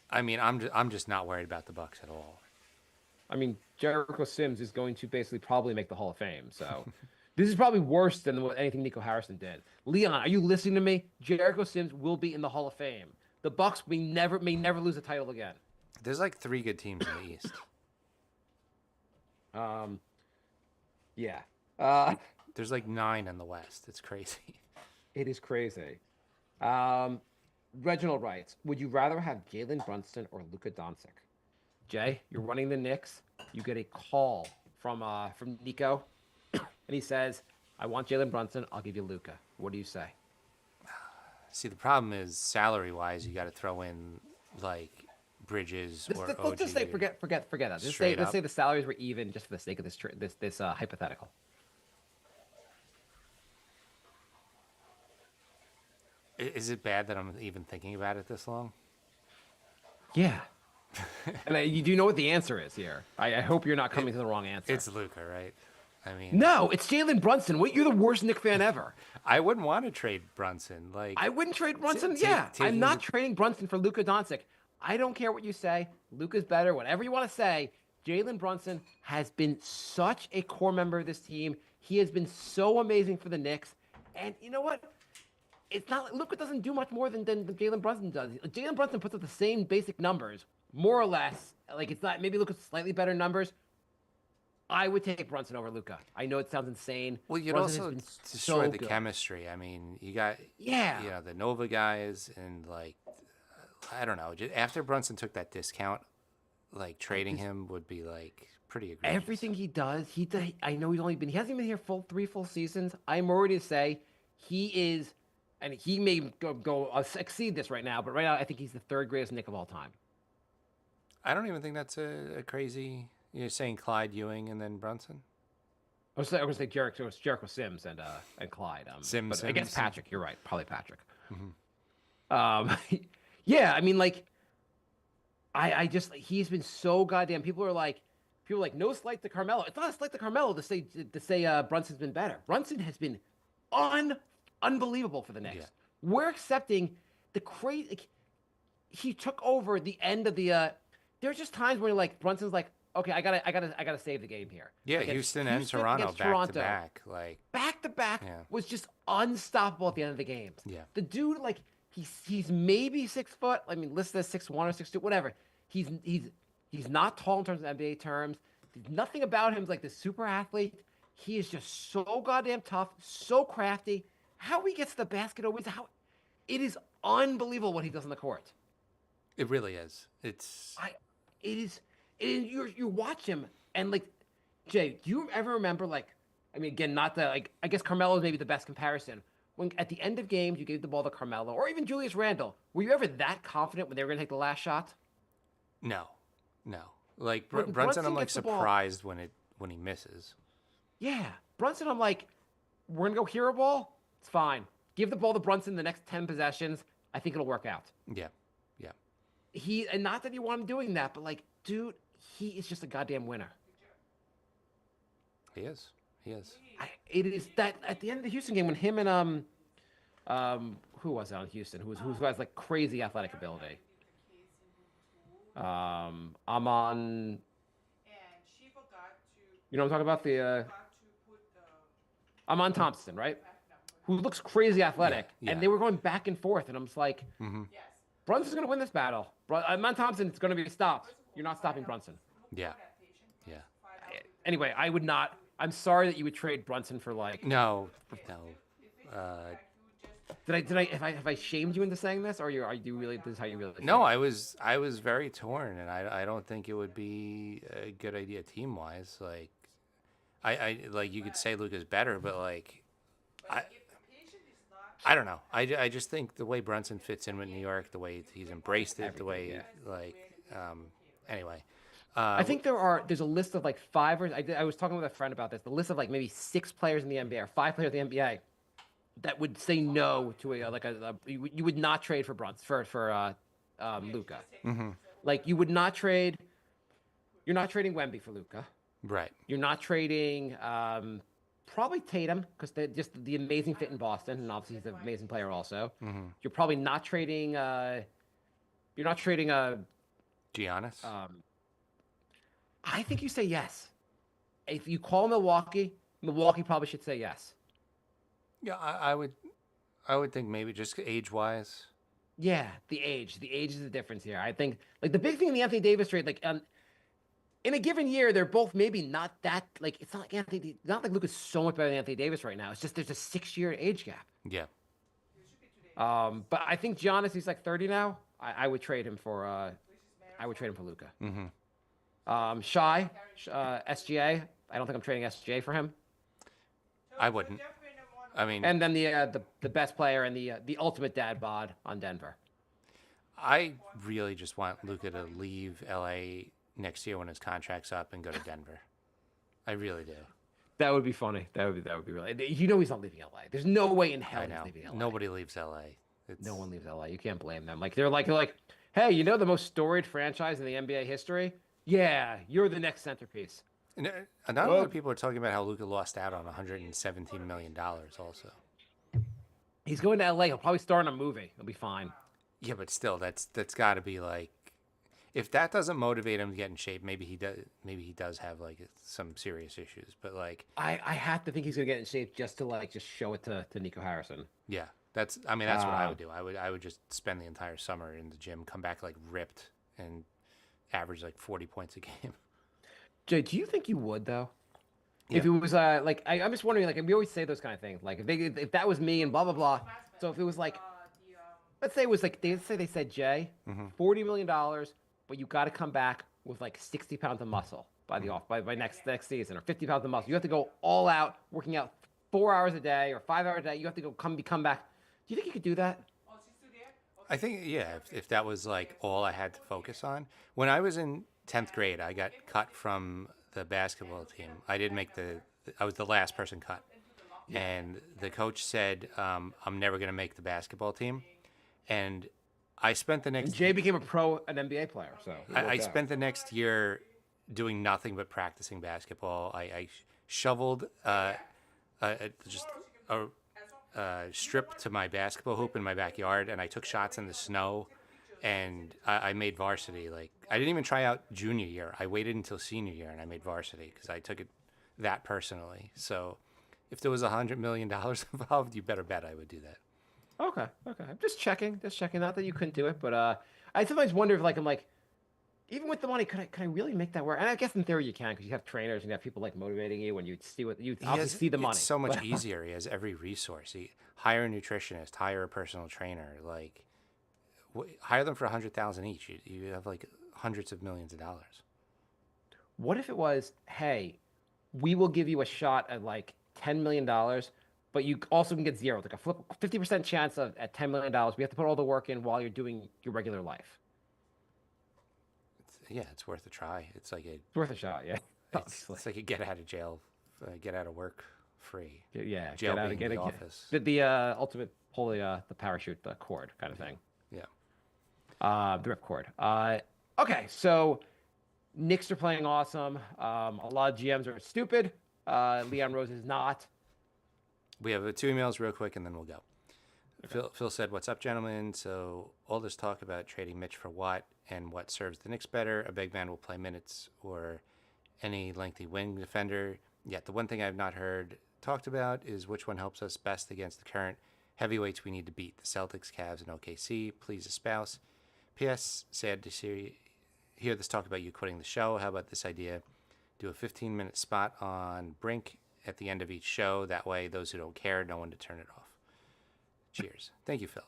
Speaker 3: I mean, I'm just not worried about the Bucks at all.
Speaker 4: I mean, Jericho Sims is going to basically probably make the Hall of Fame. So this is probably worse than what anything Nico Harrison did. Leon, are you listening to me? Jericho Sims will be in the Hall of Fame. The Bucks may never lose a title again.
Speaker 3: There's like 3 good teams in the East.
Speaker 4: Um, yeah.
Speaker 3: There's like 9 in the West. It's crazy.
Speaker 4: It is crazy. Um, Reginald writes, would you rather have Jalen Brunson or Luka Doncic? Jay, you're running the Knicks. You get a call from Nico, and he says, I want Jalen Brunson. I'll give you Luka. What do you say?
Speaker 3: See, the problem is salary-wise, you got to throw in like Bridges or OG.
Speaker 4: Let's just say forget that. Let's say the salaries were even just for the sake of this hypothetical.
Speaker 3: Is it bad that I'm even thinking about it this long?
Speaker 4: Yeah. And you do know what the answer is here. I hope you're not coming to the wrong answer.
Speaker 3: It's Luka, right? I mean,
Speaker 4: No, it's Jalen Brunson. Wait, you're the worst Knick fan ever.
Speaker 3: I wouldn't want to trade Brunson. Like,
Speaker 4: I wouldn't trade Brunson.
Speaker 3: ta-
Speaker 4: Yeah,
Speaker 3: taking
Speaker 4: I'm not
Speaker 3: the-
Speaker 4: trading Brunson for Luka Doncic. I don't care what you say. Luka's better. Whatever you want to say. Jalen Brunson has been such a core member of this team. He has been so amazing for the Knicks. And you know what? It's not Luka doesn't do much more than Jalen Brunson does. Jalen Brunson puts up the same basic numbers, more or less. Like it's not maybe Luka's slightly better numbers. I would take Brunson over Luka. I know it sounds insane.
Speaker 3: well, you'd
Speaker 4: Brunson
Speaker 3: also
Speaker 4: has been
Speaker 3: destroy
Speaker 4: so
Speaker 3: the
Speaker 4: good.
Speaker 3: chemistry. I mean, you got
Speaker 4: Yeah.
Speaker 3: the Nova guys, and like, I don't know. Just after Brunson took that discount, like trading him would be like pretty egregious.
Speaker 4: Everything he does, I know he hasn't been here three full seasons. I'm ready to say he is, and he may go exceed this right now, but right now I think he's the third greatest Knick of all time.
Speaker 3: I don't even think that's a crazy. You're saying Clyde Ewing and then Brunson?
Speaker 4: I was going to say Jericho Sims and Clyde.
Speaker 3: Sims,
Speaker 4: but I guess
Speaker 3: Sims.
Speaker 4: Patrick. You're right, probably Patrick. Yeah, I mean, like, I just he's been so goddamn. People are like, no slight to Carmelo. It's not a slight to Carmelo to say Brunson's been better. Brunson has been unbelievable for the Knicks.
Speaker 3: Yeah.
Speaker 4: We're accepting the crazy. Like, he took over the end of the. There's just times where like Brunson's like, okay, I gotta save the game here.
Speaker 3: Yeah,
Speaker 4: Like,
Speaker 3: Houston and Toronto
Speaker 4: against
Speaker 3: back to back. Like,
Speaker 4: back to back
Speaker 3: Yeah.
Speaker 4: was just unstoppable at the end of the games.
Speaker 3: Yeah.
Speaker 4: The dude, like, he's maybe 6 foot. I mean, listed as 6'1" or 6'2", whatever. He's not tall in terms of NBA terms. Nothing about him is like this super athlete. He is just so goddamn tough, so crafty. How he gets the basket always, it is unbelievable what he does on the court.
Speaker 3: it really is. It's
Speaker 4: You watch him and like, Jay, do you ever remember like, I mean, again, not the like, I guess Carmelo is maybe the best comparison. When at the end of games you gave the ball to Carmelo or even Julius Randle, were you ever that confident when they were going to take the last shot?
Speaker 3: no. Like
Speaker 4: When
Speaker 3: Brunson, I'm
Speaker 4: Brunson
Speaker 3: like
Speaker 4: gets the ball-
Speaker 3: surprised when he misses.
Speaker 4: Yeah, Brunson, I'm like, we're gonna go hero ball. It's fine. Give the ball to Brunson the next 10 possessions. I think it'll work out.
Speaker 3: Yeah.
Speaker 4: And not that you want him doing that, but like, dude, he is just a goddamn winner.
Speaker 3: He is.
Speaker 4: It is that at the end of the Houston game when him and who was it on Houston? Who has like crazy athletic ability? I'm on.
Speaker 5: And she forgot to
Speaker 4: You know what I'm talking about?
Speaker 5: put the
Speaker 4: I'm on Thompson, right? Who looks crazy athletic,
Speaker 3: Yeah.
Speaker 4: and they were going back and forth, and I'm just like,
Speaker 5: yes.
Speaker 4: Brunson's gonna win this battle. Amon Thompson, it's gonna be a stop. You're not stopping Brunson.
Speaker 3: Yeah.
Speaker 4: Anyway, I would not. I'm sorry that you would trade Brunson for like.
Speaker 3: No.
Speaker 4: Have I shamed you into saying this, or are you really? This is how you really?
Speaker 3: No,
Speaker 4: feel?
Speaker 3: I was very torn, and I don't think it would be a good idea team wise. Like, I like you could say Luka's better, but like, I don't know. I just think the way Brunson fits in with New York, the way he's embraced it, the way like anyway.
Speaker 4: I think there's a list of like 5 or I was talking with a friend about this. The list of like maybe 6 players in the NBA or 5 players in the NBA that would say no to you would not trade for Brunson for Luka. Like you would not trade. You're not trading Wemby for Luka.
Speaker 3: Right.
Speaker 4: You're not trading probably Tatum because just the amazing fit in Boston, and obviously he's an amazing player also. You're probably not trading. You're not trading
Speaker 3: Giannis.
Speaker 4: I think you say yes. If you call Milwaukee, Milwaukee probably should say yes.
Speaker 3: Yeah, I would think maybe just age wise.
Speaker 4: Yeah, the age is the difference here. I think like the big thing in the Anthony Davis trade, like in a given year, they're both maybe not that like it's not like not like Luka's so much better than Anthony Davis right now. It's just there's a 6 year age gap.
Speaker 3: Yeah.
Speaker 4: But I think Giannis, he's like 30 now. I would trade him for I would trade him for Luka. Shy, SGA. I don't think I'm trading SGA for him.
Speaker 3: I wouldn't. I mean,
Speaker 4: And then the best player and the ultimate dad bod on Denver.
Speaker 3: I really just want Luca to leave LA next year when his contract's up and go to Denver. I really do.
Speaker 4: That would be funny. That would be really. You know he's not leaving LA. There's no way in hell
Speaker 3: I
Speaker 4: he's
Speaker 3: know.
Speaker 4: leaving LA.
Speaker 3: Nobody leaves LA.
Speaker 4: No one leaves LA. You can't blame them. Like they're like, hey, you know the most storied franchise in the NBA history? Yeah, you're the next centerpiece.
Speaker 3: And not a lot of people are talking about how Luca lost out on $117 million also.
Speaker 4: He's going to LA. He'll probably star in a movie. He'll be fine.
Speaker 3: Yeah, but still, that's got to be like, if that doesn't motivate him to get in shape, maybe he does. Maybe he does have like some serious issues. But like,
Speaker 4: I have to think he's gonna get in shape just to just show it to Nico Harrison.
Speaker 3: yeah, that's what I would do. I would just spend the entire summer in the gym, come back like ripped, and average like 40 points a game.
Speaker 4: Jay, do you think you would though?
Speaker 3: Yeah.
Speaker 4: If it was like I'm just wondering, like we always say those kind of things. Like if that was me and blah blah blah. So if it was like, let's say it was like they said Jay, $40 million, but you got to come back with like 60 pounds of muscle by the off by next season, or 50 pounds of muscle. You have to go all out, working out 4 hours a day or 5 hours a day. You have to go come back. Do you think you could do that?
Speaker 3: I think, yeah, if that was like all I had to focus on. When I was in 10th grade, I got cut from the basketball team. I didn't make I was the last person cut. And the coach said, I'm never going to make the basketball team. And I spent the next...
Speaker 4: And Jay became an NBA player, so...
Speaker 3: I spent the next year doing nothing but practicing basketball. I shoveled just a strip to my basketball hoop in my backyard, and I took shots in the snow, and I made varsity. Like, I didn't even try out junior year. I waited until senior year, and I made varsity because I took it that personally. So if there was $100 million involved, you better bet I would do that.
Speaker 4: Okay. I'm just checking. Not that you couldn't do it, but I sometimes wonder if I'm like, even with the money, can I really make that work? And I guess in theory you can, because you have trainers and you have people like motivating you when you see obviously see the money.
Speaker 3: It's so much easier. He has every resource. Hire a nutritionist, hire a personal trainer, like hire them for $100,000 each. You have like hundreds of millions of dollars.
Speaker 4: What if it was, hey, we will give you a shot at like $10 million, but you also can get zero, like a 50% chance at $10 million. We have to put all the work in while you're doing your regular life.
Speaker 3: It's worth a try. It's like
Speaker 4: It's worth a shot, yeah.
Speaker 3: It's like a get out of jail, get out of work free.
Speaker 4: Yeah,
Speaker 3: Jail being the office.
Speaker 4: The ultimate pull the parachute cord kind of thing.
Speaker 3: Yeah.
Speaker 4: The ripcord. Okay, so Knicks are playing awesome. A lot of GMs are stupid. Leon Rose is not.
Speaker 3: We have 2 emails real quick, and then we'll go. Okay. Phil said, "What's up, gentlemen? So all this talk about trading Mitch for Watt and what serves the Knicks better, a big man will play minutes or any lengthy wing defender. Yet the one thing I've not heard talked about is which one helps us best against the current heavyweights we need to beat, the Celtics, Cavs, and OKC. Please espouse. P.S. Sad to hear this talk about you quitting the show. How about this idea? Do a 15-minute spot on Brink at the end of each show. That way, those who don't care know when to turn it off. Cheers." Thank you, Phil.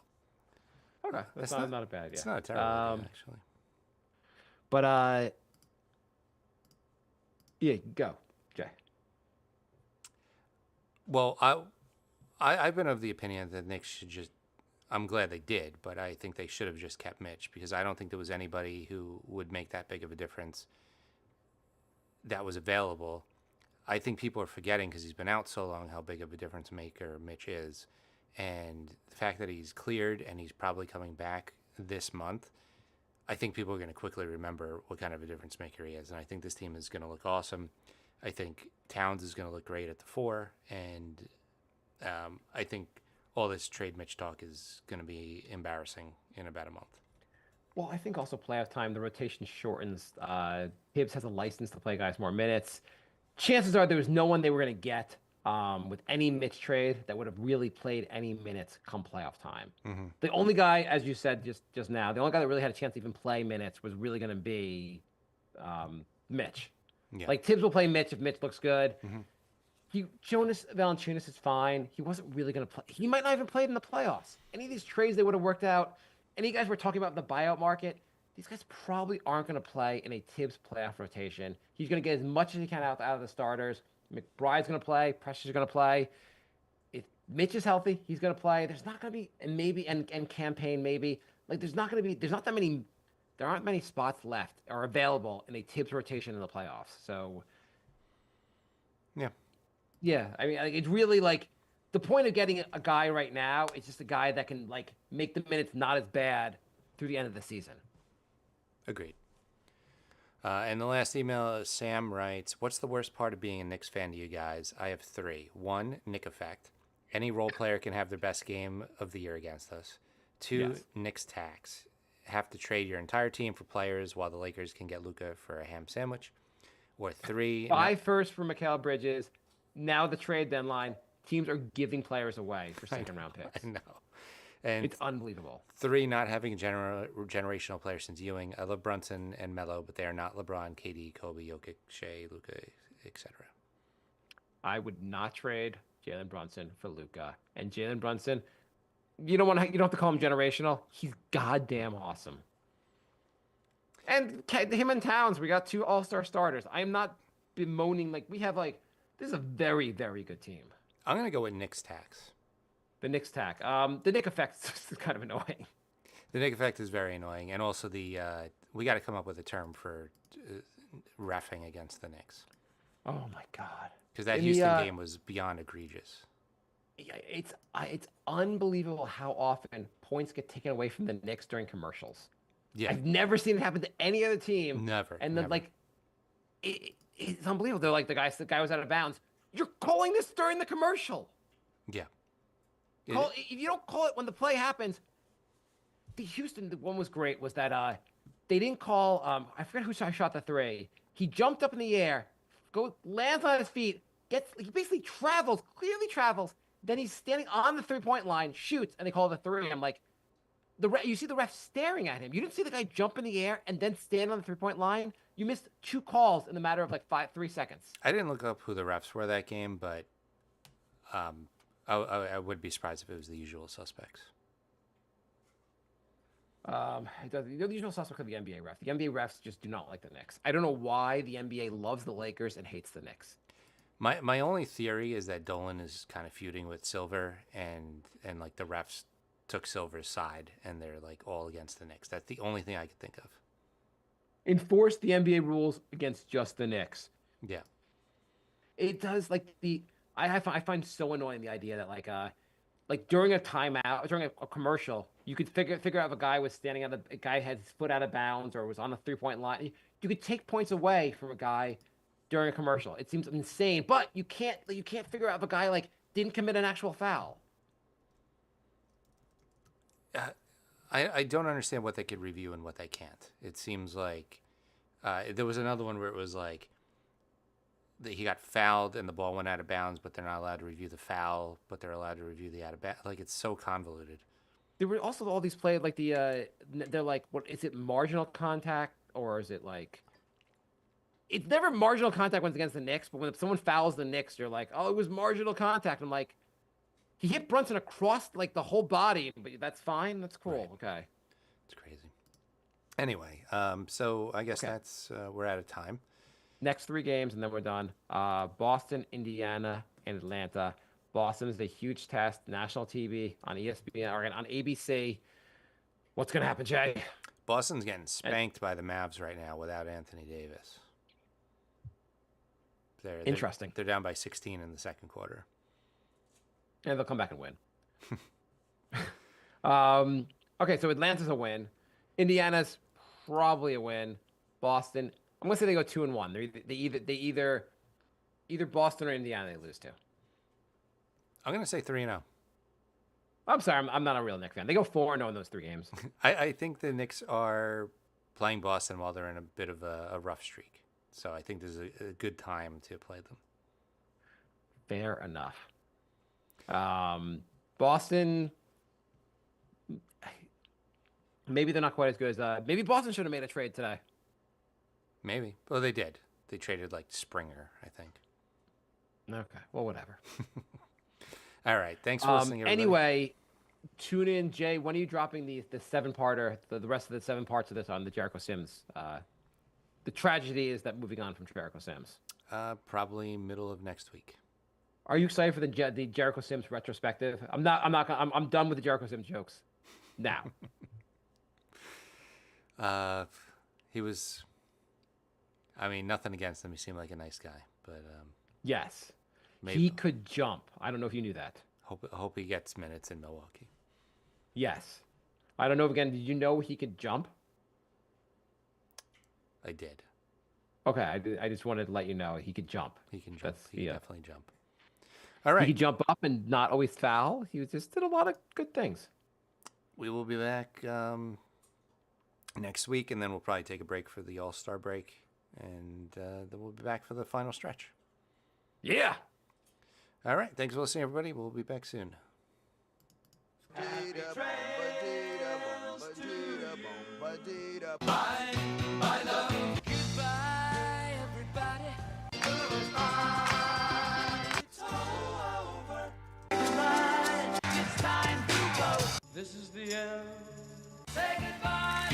Speaker 4: Okay, that's not a bad idea.
Speaker 3: It's not a terrible idea, actually.
Speaker 4: But yeah, go, Jay.
Speaker 3: Well, I've been of the opinion that the Knicks should just. I'm glad they did, but I think they should have just kept Mitch, because I don't think there was anybody who would make that big of a difference that was available. I think people are forgetting, because he's been out so long, how big of a difference maker Mitch is. And the fact that he's cleared and he's probably coming back this month, I think people are going to quickly remember what kind of a difference maker he is. And I think this team is going to look awesome. I think Towns is going to look great at the 4. And I think all this trade Mitch talk is going to be embarrassing in about a month.
Speaker 4: Well, I think also playoff time, the rotation shortens. Hibbs has a license to play guys more minutes. Chances are there was no one they were going to get with any Mitch trade that would have really played any minutes come playoff time. The only guy, as you said just now, the only guy that really had a chance to even play minutes was really going to be Mitch.
Speaker 3: Yeah.
Speaker 4: Like Tibbs will play Mitch if Mitch looks good. Jonas Valanciunas is fine. He wasn't really going to play. He might not even played in the playoffs. Any of these trades they would have worked out. Any guys we're talking about in the buyout market, these guys probably aren't going to play in a Tibbs playoff rotation. He's going to get as much as he can out of the starters. McBride's going to play. Precious is going to play. If Mitch is healthy, he's going to play. There's not going to be, and campaign maybe. Like there aren't many spots left or available in a Tibbs rotation in the playoffs. So, yeah, I mean, it's really like the point of getting a guy right now is just a guy that can like make the minutes not as bad through the end of the season.
Speaker 3: Agreed. And the last email, Sam writes, "What's the worst part of being a Knicks fan to you guys? I have 3. 1, Nick effect. Any role player can have their best game of the year against us. 2,
Speaker 4: Yes.
Speaker 3: Knicks tax. Have to trade your entire team for players while the Lakers can get Luka for a ham sandwich. Or 3,
Speaker 4: Buy first for Mikal Bridges. Now the trade deadline, teams are giving players away for second-round picks.
Speaker 3: I know. And
Speaker 4: It's unbelievable.
Speaker 3: 3, not having a generational player since Ewing. I love Brunson and Melo, but they are not LeBron, KD, Kobe, Jokic, Shea, Luka, etc."
Speaker 4: I would not trade Jalen Brunson for Luka. And Jalen Brunson, you don't have to call him generational. He's goddamn awesome. And him and Towns, we got 2 all-star starters. I am not bemoaning this is a very, very good team.
Speaker 3: I'm going to go with Knicks tax.
Speaker 4: The Knicks tack. The Nick effect is kind of annoying.
Speaker 3: The Nick effect is very annoying, and also we got to come up with a term for reffing against the Knicks,
Speaker 4: Oh my god.
Speaker 3: because that
Speaker 4: In
Speaker 3: Houston game was beyond egregious.
Speaker 4: Yeah, it's unbelievable how often points get taken away from the Knicks during commercials.
Speaker 3: Yeah,
Speaker 4: I've never seen it happen to any other team.
Speaker 3: Never,
Speaker 4: And then
Speaker 3: never.
Speaker 4: it's unbelievable. They're like the guy was out of bounds. You're calling this during the commercial.
Speaker 3: yeah.
Speaker 4: If you don't call it when the play happens. The one was great was that they didn't call I forget who shot the 3. He jumped up in the air, lands on his feet, he basically clearly travels, then he's standing on the 3-point line, shoots, and they call the 3. I'm like, you see the ref staring at him. You didn't see the guy jump in the air and then stand on the 3-point line. You missed 2 calls in the matter of 3 seconds.
Speaker 3: I didn't look up who the refs were that game, but I would be surprised if it was the usual suspects.
Speaker 4: The usual suspect of the NBA ref. The NBA refs just do not like the Knicks. I don't know why the NBA loves the Lakers and hates the Knicks.
Speaker 3: My only theory is that Dolan is kind of feuding with Silver, and like the refs took Silver's side, and they're like all against the Knicks. That's the only thing I could think of.
Speaker 4: Enforce the NBA rules against just the Knicks.
Speaker 3: Yeah.
Speaker 4: It does I find so annoying the idea that during a timeout, during a commercial, you could figure out if a guy was standing a guy had his foot out of bounds or was on the 3-point line. You could take points away from a guy during a commercial. It seems insane, but you can't figure out if a guy didn't commit an actual foul.
Speaker 3: I don't understand what they could review and what they can't. It seems like there was another one where it was like that he got fouled and the ball went out of bounds, but they're not allowed to review the foul, but they're allowed to review the out of bounds. Like, it's so convoluted.
Speaker 4: There were also all these plays they're like, what is it, marginal contact, or is it it's never marginal contact when it's against the Knicks, but when someone fouls the Knicks, you're like, oh, it was marginal contact. I'm like, he hit Brunson across the whole body, but that's fine. That's cool.
Speaker 3: Right.
Speaker 4: Okay.
Speaker 3: It's crazy. Anyway, so I guess
Speaker 4: Okay.
Speaker 3: that's we're out of time.
Speaker 4: Next 3 games, and then we're done. Boston, Indiana, and Atlanta. Boston is a huge test. National TV on ESPN or on ABC. What's gonna happen, Jay?
Speaker 3: Boston's getting spanked by the Mavs right now without Anthony Davis.
Speaker 4: Interesting.
Speaker 3: They're down by 16 in the second quarter.
Speaker 4: And they'll come back and win. Okay, so Atlanta's a win. Indiana's probably a win. Boston, I'm gonna say they go 2-1. They either Boston or Indiana they lose to.
Speaker 3: I'm going to say 3-0.
Speaker 4: I'm sorry, I'm not a real Knicks fan. They go 4-0 in those 3 games.
Speaker 3: I think the Knicks are playing Boston while they're in a bit of a rough streak. So I think this is a good time to play them.
Speaker 4: Fair enough. Boston, maybe they're not quite as good as. Maybe Boston should have made a trade today.
Speaker 3: Maybe. Well, they did. They traded like Springer, I think.
Speaker 4: Okay, well, whatever.
Speaker 3: All right. Thanks for listening, everybody.
Speaker 4: Anyway, tune in, Jay. When are you dropping the 7-parter, the rest of the 7 parts of this on the Jericho Sims? The tragedy is that moving on from Jericho Sims.
Speaker 3: Probably middle of next week.
Speaker 4: Are you excited for the Jericho Sims retrospective? I'm done with the Jericho Sims jokes now.
Speaker 3: He was. I mean, nothing against him. He seemed like a nice guy, but
Speaker 4: Yes.
Speaker 3: maybe
Speaker 4: He could jump. I don't know if you knew that.
Speaker 3: hope he gets minutes in Milwaukee.
Speaker 4: Yes. I don't know. Again, did you know he could jump?
Speaker 3: I did.
Speaker 4: Okay, I just wanted to let you know he could jump.
Speaker 3: He can jump.
Speaker 4: That's-
Speaker 3: He can
Speaker 4: yeah.
Speaker 3: definitely jump. All
Speaker 4: He
Speaker 3: right.
Speaker 4: could jump up and not always foul. He just did a lot of good things.
Speaker 3: We will be back next week, and then we'll probably take a break for the All-Star break, and then we'll be back for the final stretch.
Speaker 4: Yeah.
Speaker 3: All right. Thanks for listening, everybody. We'll be back soon.
Speaker 2: Goodbye, everybody. It's all over. Goodbye. It's time to go.
Speaker 1: This is the end.
Speaker 2: Say goodbye.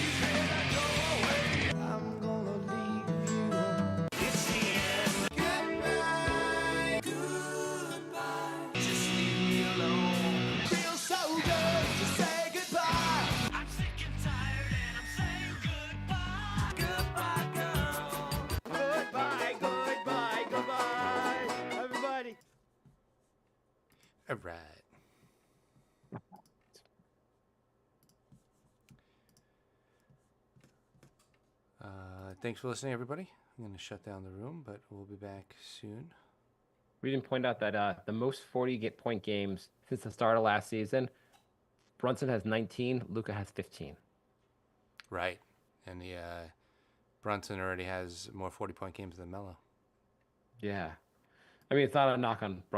Speaker 2: I'm gonna leave you. It's the end. Goodbye. Goodbye. Just leave me alone. Feels so good to say goodbye. I'm sick and tired and I'm saying goodbye. Goodbye, girl.
Speaker 1: Goodbye, goodbye, goodbye, everybody.
Speaker 3: All right. Thanks for listening, everybody. I'm going to shut down the room, but we'll be back soon.
Speaker 4: We didn't point out that the most 40-point games since the start of last season, Brunson has 19, Luka has 15.
Speaker 3: Right. And the Brunson already has more 40-point games than Melo.
Speaker 4: Yeah. I mean, it's not a knock on